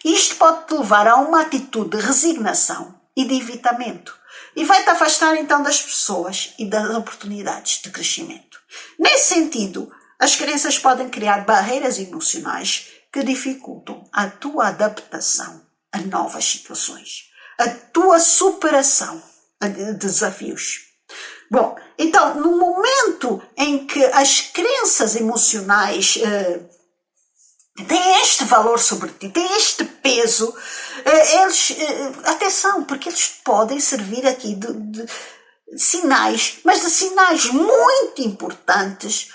Isto pode te levar a uma atitude de resignação e de evitamento. E vai-te afastar, então, das pessoas e das oportunidades de crescimento. Nesse sentido, as crenças podem criar barreiras emocionais que dificultam a tua adaptação a novas situações, a tua superação de desafios. Bom, então, no momento em que as crenças emocionais têm este valor sobre ti, têm este peso, atenção, porque eles podem servir aqui de sinais, mas de sinais muito importantes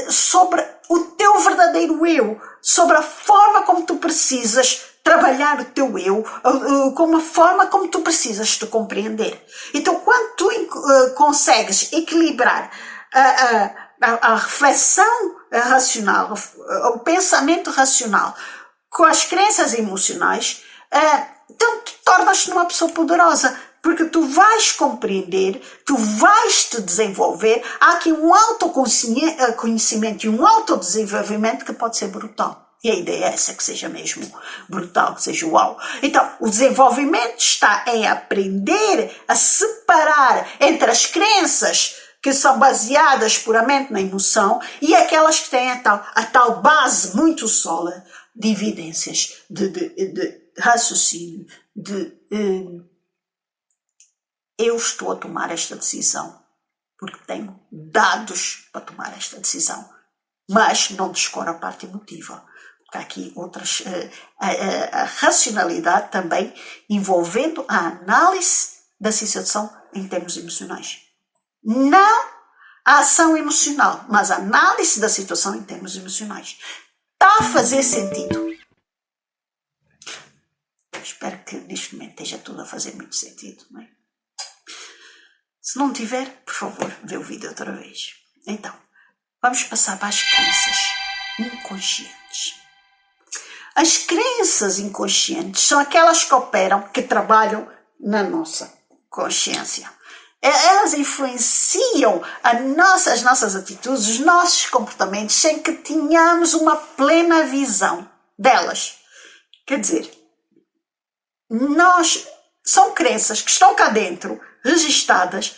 sobre o teu verdadeiro eu, sobre a forma como tu precisas trabalhar o teu eu, com a forma como tu precisas te compreender. Então, quando tu consegues equilibrar a reflexão racional, o pensamento racional com as crenças emocionais, então tu tornas-te uma pessoa poderosa, porque tu vais compreender, tu vais te desenvolver. Há aqui um autoconhecimento e um autodesenvolvimento que pode ser brutal. E a ideia é essa, que seja mesmo brutal, que seja uau. Então, o desenvolvimento está em aprender a separar entre as crenças que são baseadas puramente na emoção e aquelas que têm a tal base muito sólida de evidências, de raciocínio, eu estou a tomar esta decisão porque tenho dados para tomar esta decisão, mas não descora a parte emotiva. Há aqui outras, a racionalidade também envolvendo a análise da situação em termos emocionais. Não a ação emocional, mas a análise da situação em termos emocionais. Está a fazer sentido? Espero que neste momento esteja tudo a fazer muito sentido, não é? Se não tiver, por favor, vê o vídeo outra vez. Então, vamos passar para as crenças inconscientes. As crenças inconscientes são aquelas que operam, que trabalham na nossa consciência. Elas influenciam as nossas atitudes, os nossos comportamentos, sem que tenhamos uma plena visão delas. Quer dizer, são crenças que estão cá dentro, registadas,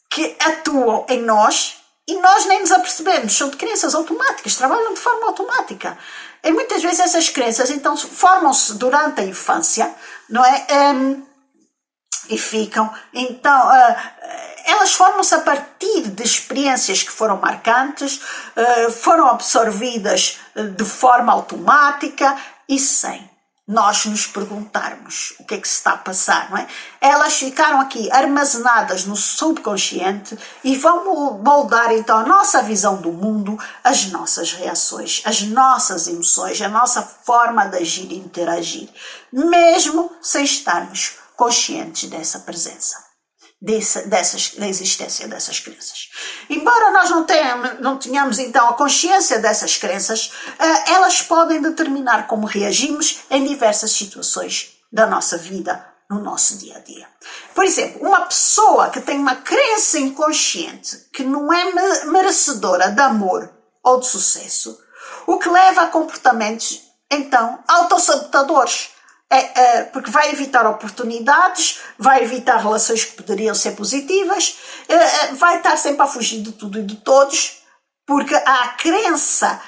que atuam em nós e nós nem nos apercebemos. São de crenças automáticas, trabalham de forma automática. E muitas vezes essas crenças então formam-se durante a infância, não é? E ficam, então, elas formam-se a partir de experiências que foram marcantes, foram absorvidas de forma automática e sem nós nos perguntarmos o que é que se está a passar, não é? Elas ficaram aqui armazenadas no subconsciente e vão moldar então a nossa visão do mundo, as nossas reações, as nossas emoções, a nossa forma de agir e interagir, mesmo sem estarmos conscientes dessa presença, da existência dessas crenças. Embora nós não tenhamos então a consciência dessas crenças, elas podem determinar como reagimos em diversas situações da nossa vida no nosso dia a dia. Por exemplo, uma pessoa que tem uma crença inconsciente que não é merecedora de amor ou de sucesso, o que leva a comportamentos, então, autossabotadores. Porque vai evitar oportunidades, vai evitar relações que poderiam ser positivas, vai estar sempre a fugir de tudo e de todos, porque há a crença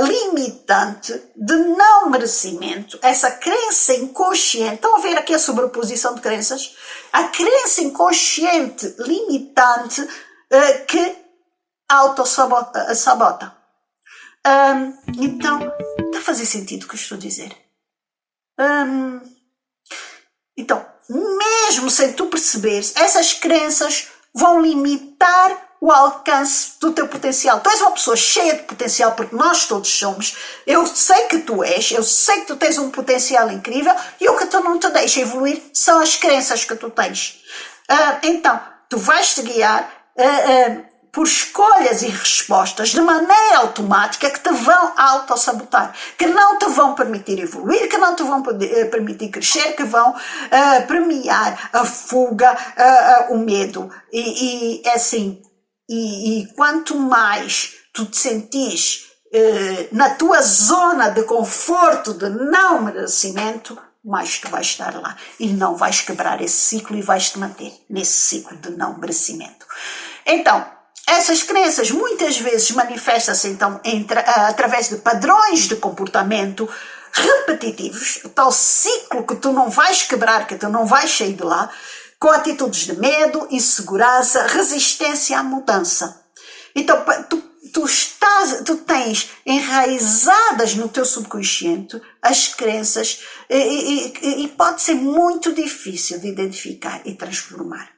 limitante de não merecimento, essa crença inconsciente. Estão a ver aqui a sobreposição de crenças? A crença inconsciente limitante que autossabota. Então, está a fazer sentido o que eu estou a dizer? Então, mesmo sem tu perceberes, essas crenças vão limitar o alcance do teu potencial. Tu és uma pessoa cheia de potencial, porque nós todos somos. Eu sei que tu és, eu sei que tu tens um potencial incrível, e o que tu não te deixa evoluir são as crenças que tu tens. Então, tu vais te guiar por escolhas e respostas de maneira automática que te vão autossabotar, que não te vão permitir evoluir, que não te vão permitir crescer, que vão premiar a fuga, o medo. E assim, e quanto mais tu te sentires na tua zona de conforto, de não merecimento, mais tu vais estar lá e não vais quebrar esse ciclo e vais te manter nesse ciclo de não merecimento. Então, essas crenças muitas vezes manifestam-se então através de padrões de comportamento repetitivos, o tal ciclo que tu não vais quebrar, que tu não vais sair de lá, com atitudes de medo, insegurança, resistência à mudança. Então, tu tens enraizadas no teu subconsciente as crenças e pode ser muito difícil de identificar e transformar.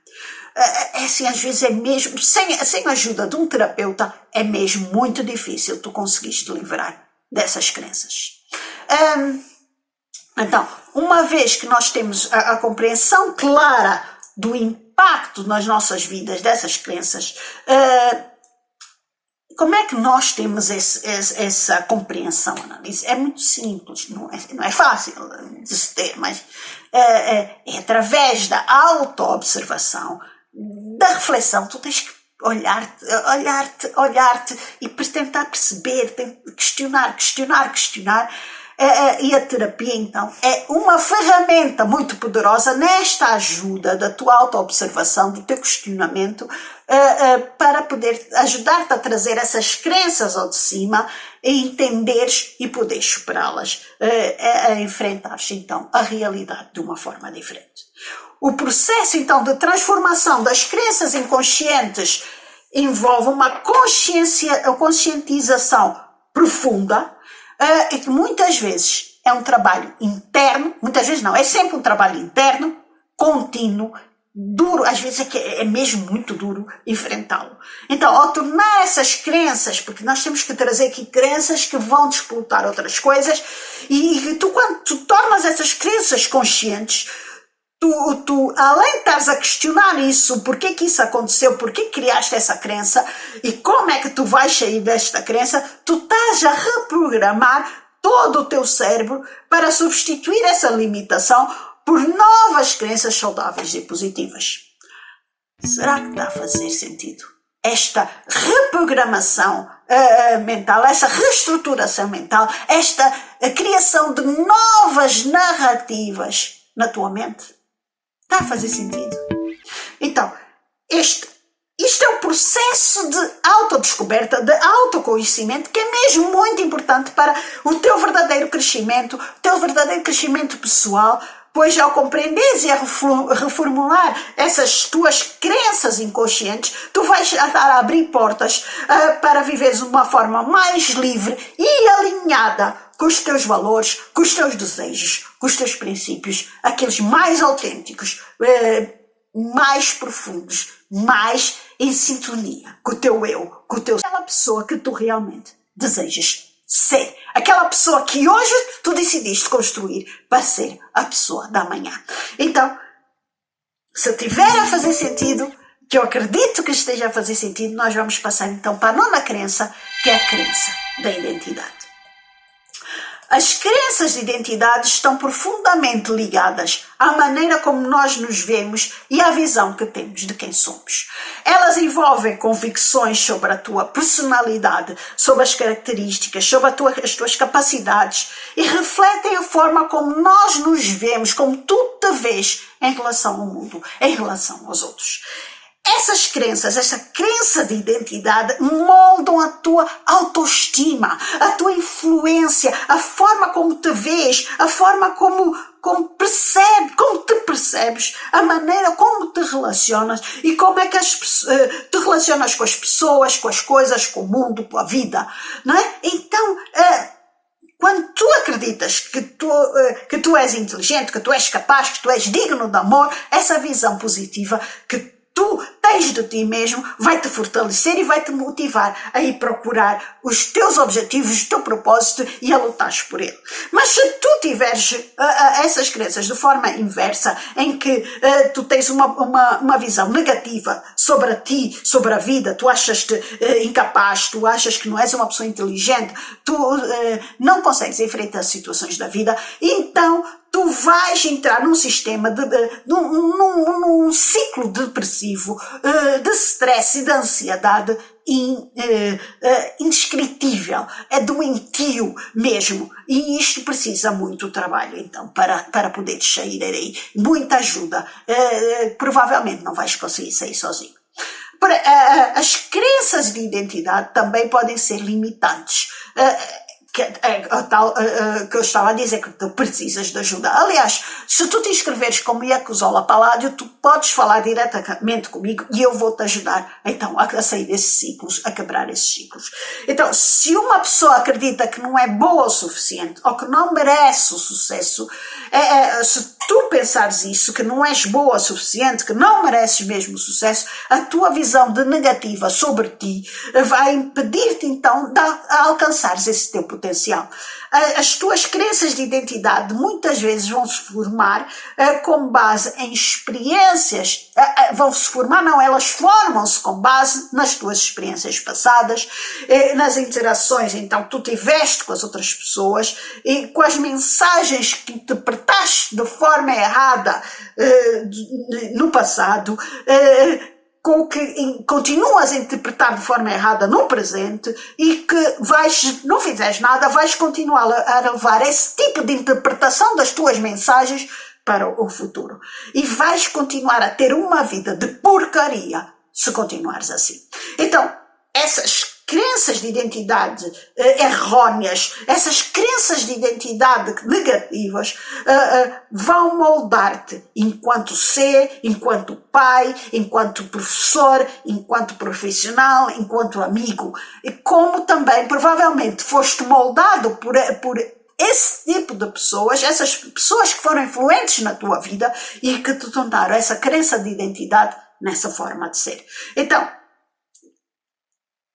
Assim, às vezes é mesmo, sem a ajuda de um terapeuta, é mesmo muito difícil tu conseguires te livrar dessas crenças. Então, uma vez que nós temos a compreensão clara do impacto nas nossas vidas dessas crenças, como é que nós temos essa compreensão, Annalise? É muito simples, não é fácil de se ter, mas é através da autoobservação, da reflexão. Tu tens que olhar-te e tentar perceber, questionar. E a terapia, então, é uma ferramenta muito poderosa nesta ajuda da tua autoobservação, do teu questionamento, para poder ajudar-te a trazer essas crenças ao de cima e entenderes e poderes superá-las, a enfrentares, então, a realidade de uma forma diferente. O processo, então, de transformação das crenças inconscientes envolve uma conscientização profunda, e que muitas vezes é um trabalho interno, muitas vezes não, é sempre um trabalho interno, contínuo, duro, às vezes é mesmo muito duro enfrentá-lo. Então, ao tornar essas crenças, porque nós temos que trazer aqui crenças que vão disputar outras coisas, e quando tu tornas essas crenças conscientes, tu além de estares a questionar isso, porquê que isso aconteceu, porquê que criaste essa crença e como é que tu vais sair desta crença, tu estás a reprogramar todo o teu cérebro para substituir essa limitação por novas crenças saudáveis e positivas. Será que está a fazer sentido? Esta reprogramação mental, essa reestruturação mental, esta criação de novas narrativas na tua mente? Está a fazer sentido? Então, isto é um processo de autodescoberta, de autoconhecimento, que é mesmo muito importante para o teu verdadeiro crescimento pessoal, pois ao compreenderes e a reformular essas tuas crenças inconscientes, tu vais estar a abrir portas para viveres de uma forma mais livre e alinhada com os teus valores, com os teus desejos, com os teus princípios, aqueles mais autênticos, mais profundos, mais em sintonia com o teu eu, aquela pessoa que tu realmente desejas ser, aquela pessoa que hoje tu decidiste construir para ser a pessoa da manhã. Então, se tiver a fazer sentido, que eu acredito que esteja a fazer sentido, nós vamos passar então para a nona crença, que é a crença da identidade. As crenças de identidade estão profundamente ligadas à maneira como nós nos vemos e à visão que temos de quem somos. Elas envolvem convicções sobre a tua personalidade, sobre as características, sobre as tuas capacidades e refletem a forma como nós nos vemos, como tu te vês em relação ao mundo, em relação aos outros. Essas crenças, essa crença de identidade moldam a tua autoestima, a tua influência, a forma como te vês, a forma como te percebes, a maneira como te relacionas e como é que te relacionas com as pessoas, com as coisas, com o mundo, com a vida, não é? Então, quando tu acreditas que tu és inteligente, que tu és capaz, que tu és digno de amor, essa visão positiva que tu tens de ti mesmo vai-te fortalecer e vai-te motivar a ir procurar os teus objetivos, o teu propósito e a lutares por ele. Mas se tu tiveres essas crenças de forma inversa, em que tu tens uma visão negativa sobre ti, sobre a vida, tu achas-te incapaz, tu achas que não és uma pessoa inteligente, tu não consegues enfrentar as situações da vida, então tu vais entrar num sistema, num ciclo depressivo, de stress e de ansiedade indescritível, é doentio mesmo, e isto precisa muito trabalho então para poder sair daí, muita ajuda, provavelmente não vais conseguir sair sozinho. As crenças de identidade também podem ser limitantes, que eu estava a dizer que tu precisas de ajuda. Aliás, se tu te inscreveres como Iacuzola Paládio, tu podes falar diretamente comigo e eu vou te ajudar então a sair desses ciclos, a quebrar esses ciclos. Então, se uma pessoa acredita que não é boa o suficiente ou que não merece o sucesso, se tu pensares isso, que não és boa o suficiente, que não mereces mesmo o sucesso, a tua visão de negativa sobre ti vai impedir-te então de alcançares esse teu potencial. As tuas crenças de identidade muitas vezes vão se formar com base em experiências, elas formam-se com base nas tuas experiências passadas, nas interações então que tu tiveste com as outras pessoas e com as mensagens que interpretaste de forma errada no passado, com o que continuas a interpretar de forma errada no presente e que se não fizeres nada, vais continuar a levar esse tipo de interpretação das tuas mensagens para o futuro. E vais continuar a ter uma vida de porcaria se continuares assim. Então, essas crenças de identidade errôneas, essas crenças de identidade negativas vão moldar-te enquanto ser, enquanto pai, enquanto professor, enquanto profissional, enquanto amigo. E como também provavelmente foste moldado por esse tipo de pessoas, essas pessoas que foram influentes na tua vida e que te tornaram essa crença de identidade nessa forma de ser. Então,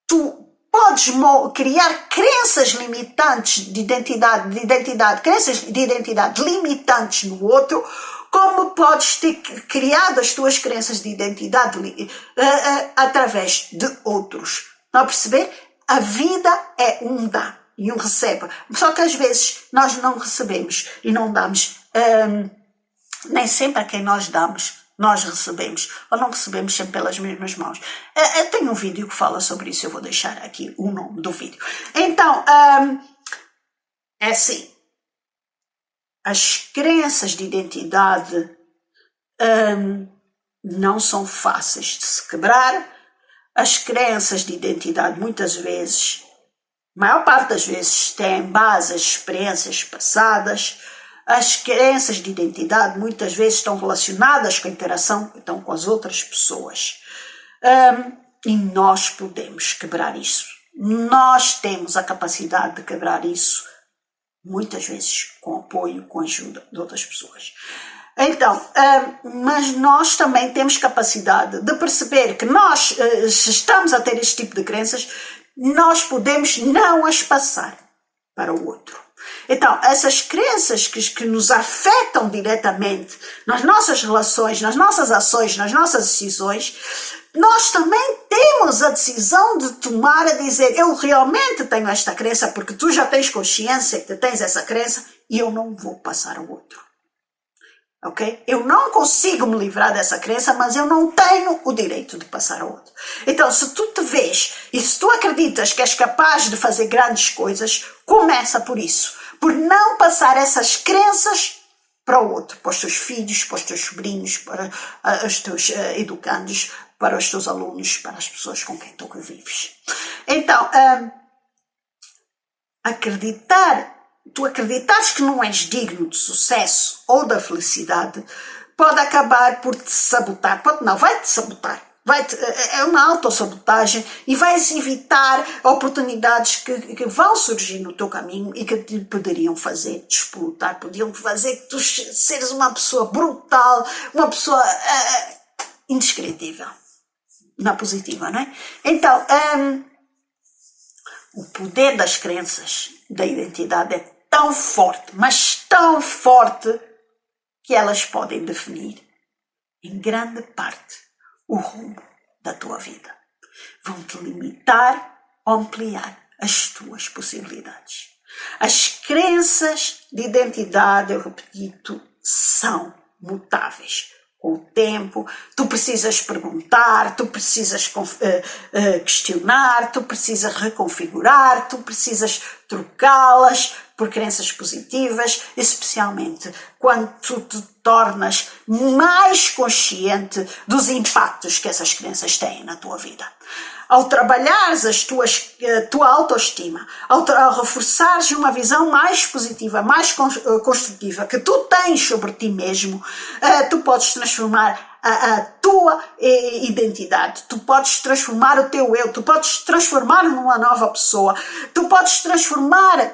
tu podes criar crenças limitantes de identidade, crenças de identidade limitantes no outro, como podes ter criado as tuas crenças de identidade através de outros. Não a perceber? A vida é um dá e um recebe. Só que às vezes nós não recebemos e não damos, nem sempre a quem nós damos nós recebemos, ou não recebemos sempre pelas mesmas mãos. Eu tenho um vídeo que fala sobre isso, eu vou deixar aqui o nome do vídeo. Então, é assim, as crenças de identidade não são fáceis de se quebrar. As crenças de identidade muitas vezes, maior parte das vezes, têm base as experiências passadas. As crenças de identidade muitas vezes estão relacionadas com a interação então, com as outras pessoas. E nós podemos quebrar isso. Nós temos a capacidade de quebrar isso, muitas vezes com apoio, com ajuda de outras pessoas. Então, mas nós também temos capacidade de perceber que nós, se estamos a ter este tipo de crenças, nós podemos não as passar para o outro. Então, essas crenças que nos afetam diretamente nas nossas relações, nas nossas ações, nas nossas decisões, nós também temos a decisão de tomar a dizer, eu realmente tenho esta crença, porque tu já tens consciência que tens essa crença e eu não vou passar ao outro. Ok? Eu não consigo me livrar dessa crença, mas eu não tenho o direito de passar ao outro. Então, se tu te vês e se tu acreditas que és capaz de fazer grandes coisas, começa por isso. Por não passar essas crenças para o outro, para os teus filhos, para os teus sobrinhos, para os teus educandos, para os teus alunos, para as pessoas com quem tu vives. Então, tu acreditares que não és digno de sucesso ou da felicidade, pode acabar por te sabotar. Vai-te sabotar. É uma autossabotagem e vais evitar oportunidades que vão surgir no teu caminho e que te poderiam fazer despolutar, podiam fazer que tu seres uma pessoa brutal, uma pessoa indescritível. Na positiva, não é? Então, o poder das crenças, da identidade é tão forte, mas tão forte, que elas podem definir, em grande parte, o rumo da tua vida. Vão-te limitar ou ampliar as tuas possibilidades. As crenças de identidade, eu repito, são mutáveis. Com o tempo, tu precisas perguntar, tu precisas questionar, tu precisas reconfigurar, tu precisas trocá-las por crenças positivas, especialmente quando tu te tornas mais consciente dos impactos que essas crenças têm na tua vida. Ao trabalhares a tua autoestima, ao reforçares uma visão mais positiva, mais construtiva que tu tens sobre ti mesmo, tu podes transformar a tua identidade, tu podes transformar o teu eu, tu podes transformar numa nova pessoa, tu podes transformar,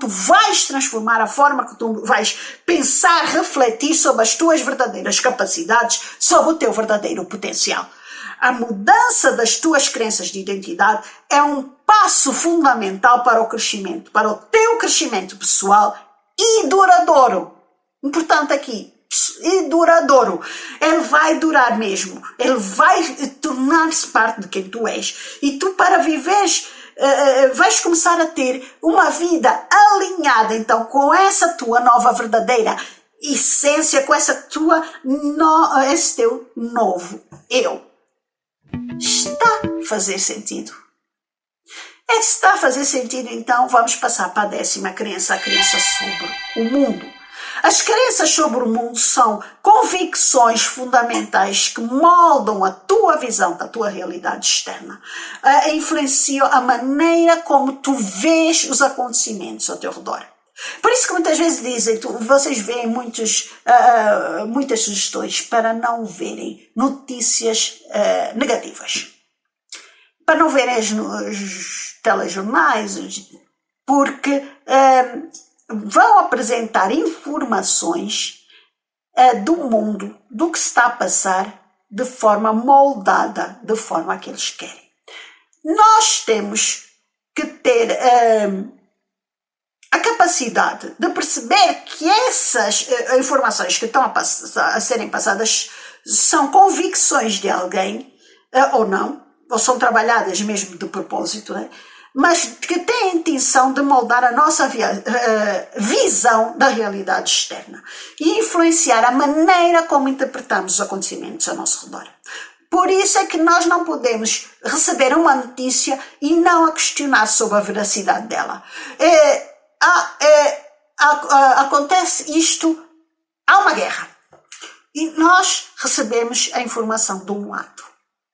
tu vais transformar a forma que tu vais pensar, refletir sobre as tuas verdadeiras capacidades, sobre o teu verdadeiro potencial. A mudança das tuas crenças de identidade é um passo fundamental para o crescimento, para o teu crescimento pessoal e duradouro. Importante aqui, e duradouro. Ele vai durar mesmo, ele vai tornar-se parte de quem tu és. E tu, para viveres, vais começar a ter uma vida alinhada, então, com essa tua nova verdadeira essência, com esse teu novo eu. Está a fazer sentido? Se está a fazer sentido, então vamos passar para a 10ª crença, a crença sobre o mundo. As crenças sobre o mundo são convicções fundamentais que moldam a tua visão da tua realidade externa, influenciam a maneira como tu vês os acontecimentos ao teu redor. Por isso que muitas vezes dizem, vocês veem muitas sugestões para não verem notícias negativas, para não verem os telejornais, porque vão apresentar informações do mundo, do que se está a passar, de forma moldada, de forma que eles querem. Nós temos que ter a capacidade de perceber que essas informações que estão a serem passadas são convicções de alguém, ou não, ou são trabalhadas mesmo de propósito, né? Mas que têm a intenção de moldar a nossa visão da realidade externa e influenciar a maneira como interpretamos os acontecimentos ao nosso redor. Por isso é que nós não podemos receber uma notícia e não a questionar sobre a veracidade dela. Acontece isto, há uma guerra e nós recebemos a informação de um lado.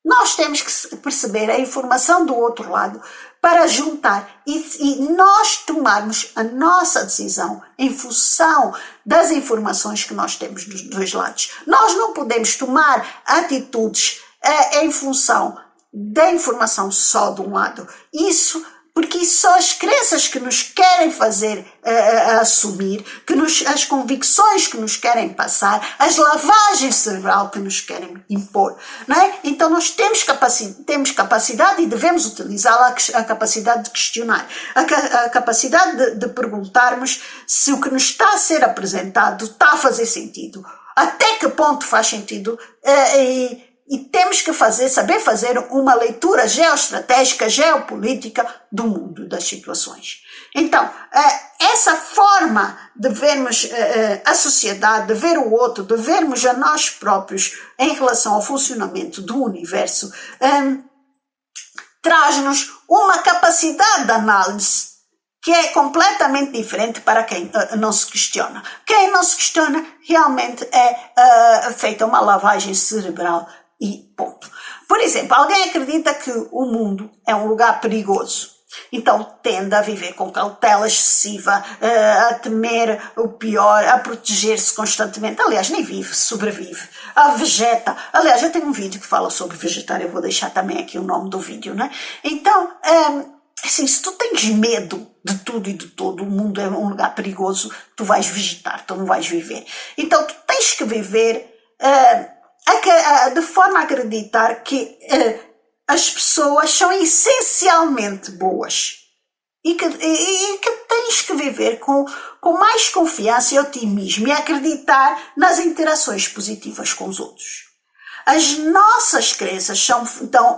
Nós temos que perceber a informação do outro lado para juntar e nós tomarmos a nossa decisão em função das informações que nós temos dos dois lados. Nós não podemos tomar atitudes em função da informação só de um lado. Porque isso são as crenças que nos querem fazer assumir, as convicções que nos querem passar, as lavagens cerebral que nos querem impor. Não é? Então nós temos capacidade e devemos utilizá-la, a capacidade de questionar, a capacidade de perguntarmos se o que nos está a ser apresentado está a fazer sentido, até que ponto faz sentido e temos que saber fazer uma leitura geoestratégica, geopolítica do mundo, das situações. Então, essa forma de vermos a sociedade, de ver o outro, de vermos a nós próprios em relação ao funcionamento do universo, traz-nos uma capacidade de análise que é completamente diferente para quem não se questiona. Quem não se questiona realmente é feita uma lavagem cerebral e ponto. Por exemplo, alguém acredita que o mundo é um lugar perigoso, então tende a viver com cautela excessiva, a temer o pior, a proteger-se constantemente. Aliás, nem vive, sobrevive, a vegeta. Aliás, eu tenho um vídeo que fala sobre vegetar, eu vou deixar também aqui o nome do vídeo, né? Então, assim, se tu tens medo de tudo e de todo, o mundo é um lugar perigoso, tu vais vegetar, tu não vais viver. Então, tu tens que viver de forma a acreditar que as pessoas são essencialmente boas e que tens que viver com mais confiança e otimismo e acreditar nas interações positivas com os outros. As nossas crenças são, então,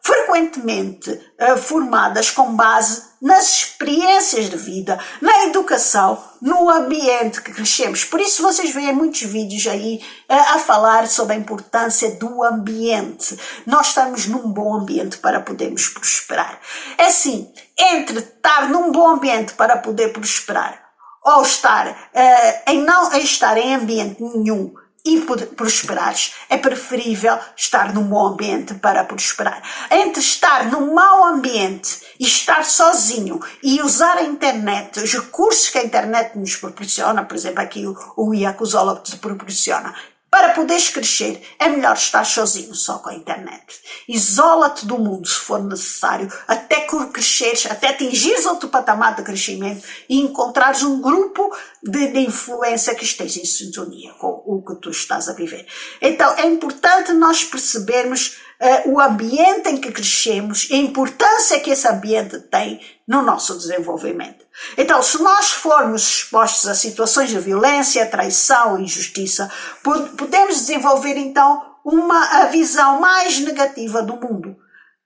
frequentemente formadas com base nas experiências de vida, na educação, no ambiente que crescemos. Por isso vocês veem muitos vídeos aí a falar sobre a importância do ambiente. Nós estamos num bom ambiente para podermos prosperar. É assim, entre estar num bom ambiente para poder prosperar ou estar não estar em ambiente nenhum e prosperares, é preferível estar num bom ambiente para prosperar. Entre estar num mau ambiente e estar sozinho e usar a internet, os recursos que a internet nos proporciona, por exemplo, aqui o Iacuzola te proporciona, para poderes crescer, é melhor estar sozinho só com a internet. Isola-te do mundo se for necessário, até cresceres, até atingires outro patamar de crescimento e encontrares um grupo de influência que esteja em sintonia com o que tu estás a viver. Então, é importante nós percebermos o ambiente em que crescemos e a importância que esse ambiente tem no nosso desenvolvimento. Então, se nós formos expostos a situações de violência, traição, injustiça, podemos desenvolver então uma visão mais negativa do mundo.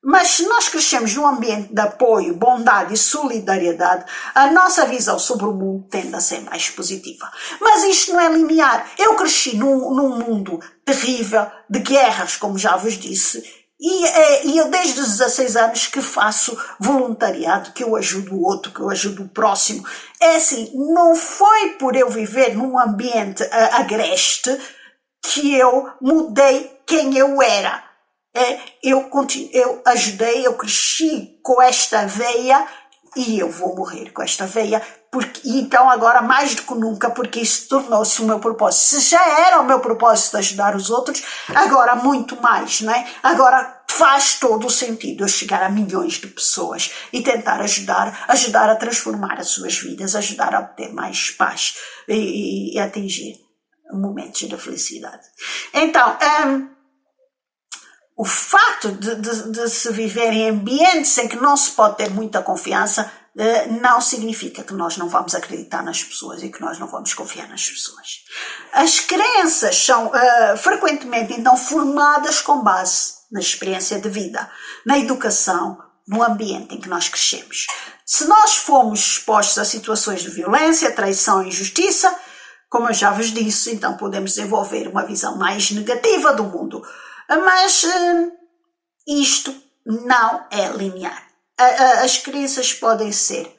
Mas se nós crescemos num ambiente de apoio, bondade e solidariedade, a nossa visão sobre o mundo tende a ser mais positiva. Mas isto não é linear. Eu cresci num mundo terrível, de guerras, como já vos disse, e eu desde os 16 anos que faço voluntariado, que eu ajudo o outro, que eu ajudo o próximo. É assim, não foi por eu viver num ambiente agreste que eu mudei quem eu era. Eu ajudei, eu cresci com esta veia e eu vou morrer com esta veia, então agora mais do que nunca, porque isso tornou-se o meu propósito. Se já era o meu propósito de ajudar os outros, agora muito mais, não é? Agora faz todo o sentido eu chegar a milhões de pessoas e tentar ajudar a transformar as suas vidas, ajudar a obter mais paz e atingir momentos de felicidade. Então, o fato de se viver em ambientes em que não se pode ter muita confiança não significa que nós não vamos acreditar nas pessoas e que nós não vamos confiar nas pessoas. As crenças são frequentemente então formadas com base na experiência de vida, na educação, no ambiente em que nós crescemos. Se nós fomos expostos a situações de violência, traição e injustiça, como eu já vos disse, então podemos desenvolver uma visão mais negativa do mundo. Mas isto não é linear. As crenças podem ser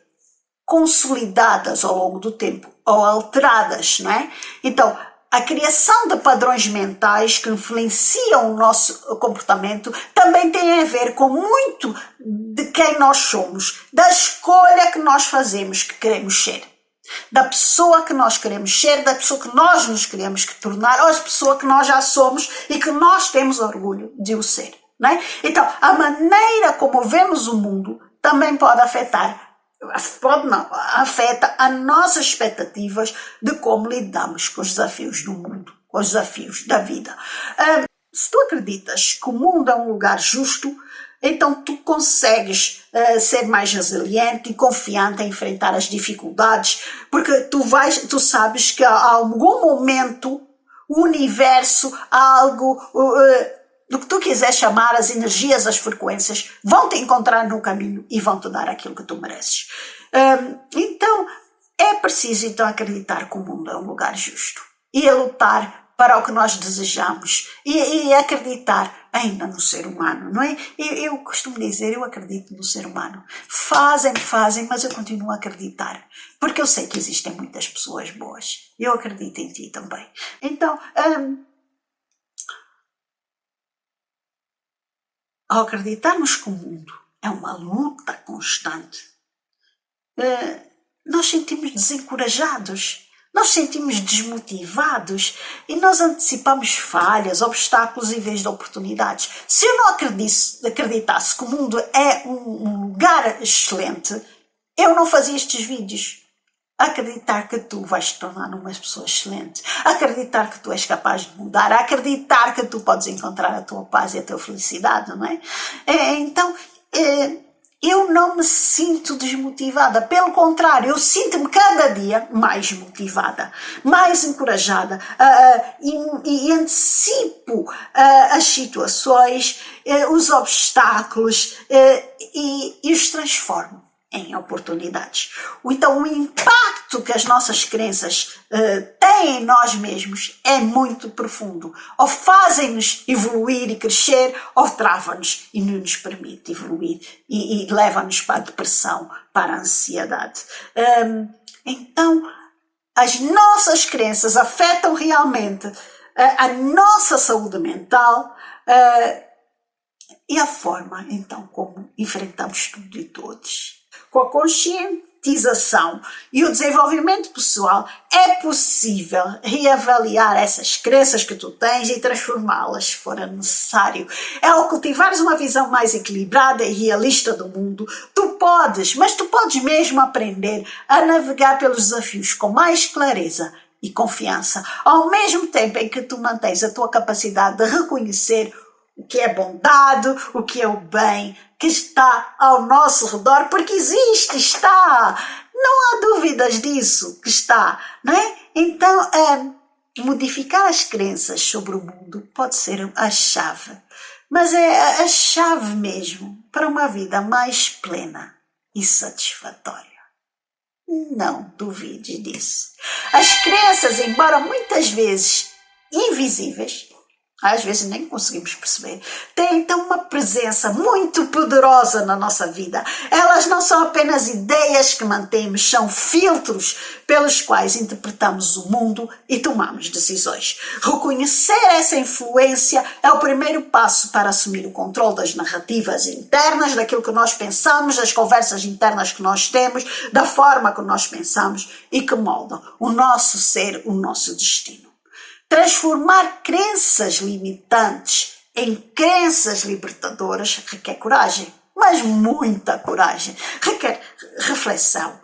consolidadas ao longo do tempo ou alteradas, não é? Então, a criação de padrões mentais que influenciam o nosso comportamento também tem a ver com muito de quem nós somos, da escolha que nós fazemos que queremos ser. Da pessoa que nós queremos ser, da pessoa que nós nos queremos tornar, ou da pessoa que nós já somos e que nós temos orgulho de o ser, não é? Então, a maneira como vemos o mundo também pode afetar, afeta as nossas expectativas de como lidamos com os desafios do mundo, com os desafios da vida. Se tu acreditas que o mundo é um lugar justo, então tu consegues ser mais resiliente e confiante em enfrentar as dificuldades, porque tu sabes que a algum momento o universo, algo do que tu quiser chamar, as energias, as frequências, vão te encontrar no caminho e vão te dar aquilo que tu mereces. Então, é preciso então acreditar que o mundo é um lugar justo e a lutar para o que nós desejamos e acreditar ainda no ser humano, não é? Eu costumo dizer, eu acredito no ser humano. Fazem, mas eu continuo a acreditar, porque eu sei que existem muitas pessoas boas. Eu acredito em ti também. Então, ao acreditarmos que o mundo é uma luta constante, nós sentimos desencorajados, nós sentimos desmotivados e nós antecipamos falhas, obstáculos em vez de oportunidades. Se eu não acreditasse que o mundo é um lugar excelente, eu não fazia estes vídeos. Acreditar que tu vais te tornar uma pessoa excelente, acreditar que tu és capaz de mudar, acreditar que tu podes encontrar a tua paz e a tua felicidade, não é? Então, eu não me sinto desmotivada, pelo contrário, eu sinto-me cada dia mais motivada, mais encorajada e antecipo as situações, os obstáculos e os transformo em oportunidades. Então o impacto que as nossas crenças têm em nós mesmos é muito profundo. Ou fazem-nos evoluir e crescer, ou trava-nos e não nos permite evoluir e leva-nos para a depressão, para a ansiedade. Então as nossas crenças afetam realmente a nossa saúde mental e a forma então como enfrentamos tudo e todos. Com a conscientização e o desenvolvimento pessoal, é possível reavaliar essas crenças que tu tens e transformá-las se for necessário. Ao cultivares uma visão mais equilibrada e realista do mundo, tu podes mesmo aprender a navegar pelos desafios com mais clareza e confiança, ao mesmo tempo em que tu mantens a tua capacidade de reconhecer o que é bondade, o que é o bem que está ao nosso redor, porque existe, está, não há dúvidas disso, que está, não é? Então, modificar as crenças sobre o mundo pode ser a chave, mas é a chave mesmo para uma vida mais plena e satisfatória. Não duvides disso. As crenças, embora muitas vezes invisíveis, às vezes nem conseguimos perceber, têm então uma presença muito poderosa na nossa vida. Elas não são apenas ideias que mantemos, são filtros pelos quais interpretamos o mundo e tomamos decisões. Reconhecer essa influência é o primeiro passo para assumir o controle das narrativas internas, daquilo que nós pensamos, das conversas internas que nós temos, da forma que nós pensamos e que moldam o nosso ser, o nosso destino. Transformar crenças limitantes em crenças libertadoras requer coragem, mas muita coragem, requer reflexão.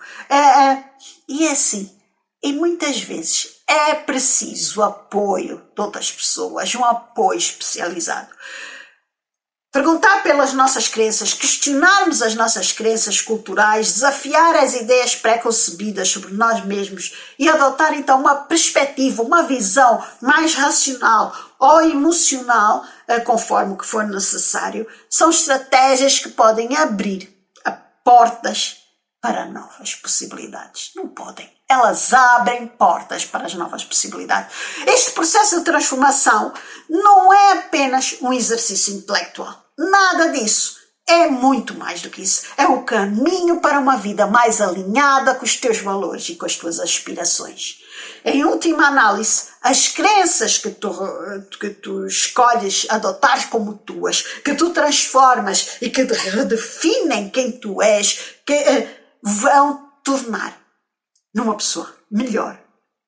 E é assim, e muitas vezes é preciso apoio de outras pessoas, um apoio especializado. Perguntar pelas nossas crenças, questionarmos as nossas crenças culturais, desafiar as ideias pré-concebidas sobre nós mesmos e adotar então uma perspectiva, uma visão mais racional ou emocional, conforme o que for necessário, são estratégias que podem abrir portas para novas possibilidades. Não podem. Elas abrem portas para as novas possibilidades. Este processo de transformação não é apenas um exercício intelectual. Nada disso. É muito mais do que isso. É o caminho para uma vida mais alinhada com os teus valores e com as tuas aspirações. Em última análise, as crenças que tu escolhes adotar como tuas, que tu transformas e que redefinem quem tu és, que vão tornar numa pessoa melhor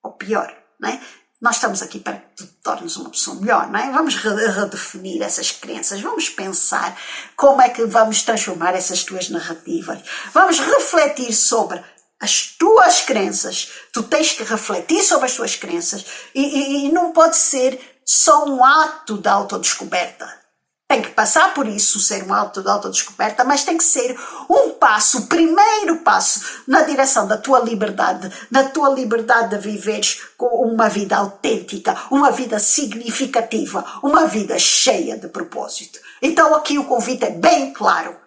ou pior, não é? Nós estamos aqui para que tu te tornes uma pessoa melhor, não é? Vamos redefinir essas crenças, vamos pensar como é que vamos transformar essas tuas narrativas, vamos refletir sobre as tuas crenças. Tu tens que refletir sobre as tuas crenças e não pode ser só um ato de autodescoberta. Tem que passar por isso, ser um ato de autodescoberta, mas tem que ser um passo, o primeiro passo na direção da tua liberdade de viveres com uma vida autêntica, uma vida significativa, uma vida cheia de propósito. Então aqui o convite é bem claro.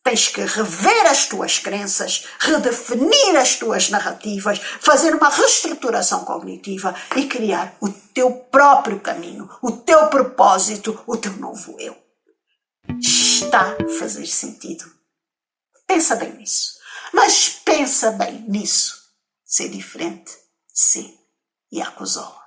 Tens que rever as tuas crenças, redefinir as tuas narrativas, fazer uma reestruturação cognitiva e criar o teu próprio caminho, o teu propósito, o teu novo eu. Está a fazer sentido? Pensa bem nisso. Mas pensa bem nisso. Ser diferente, sim. E acusou.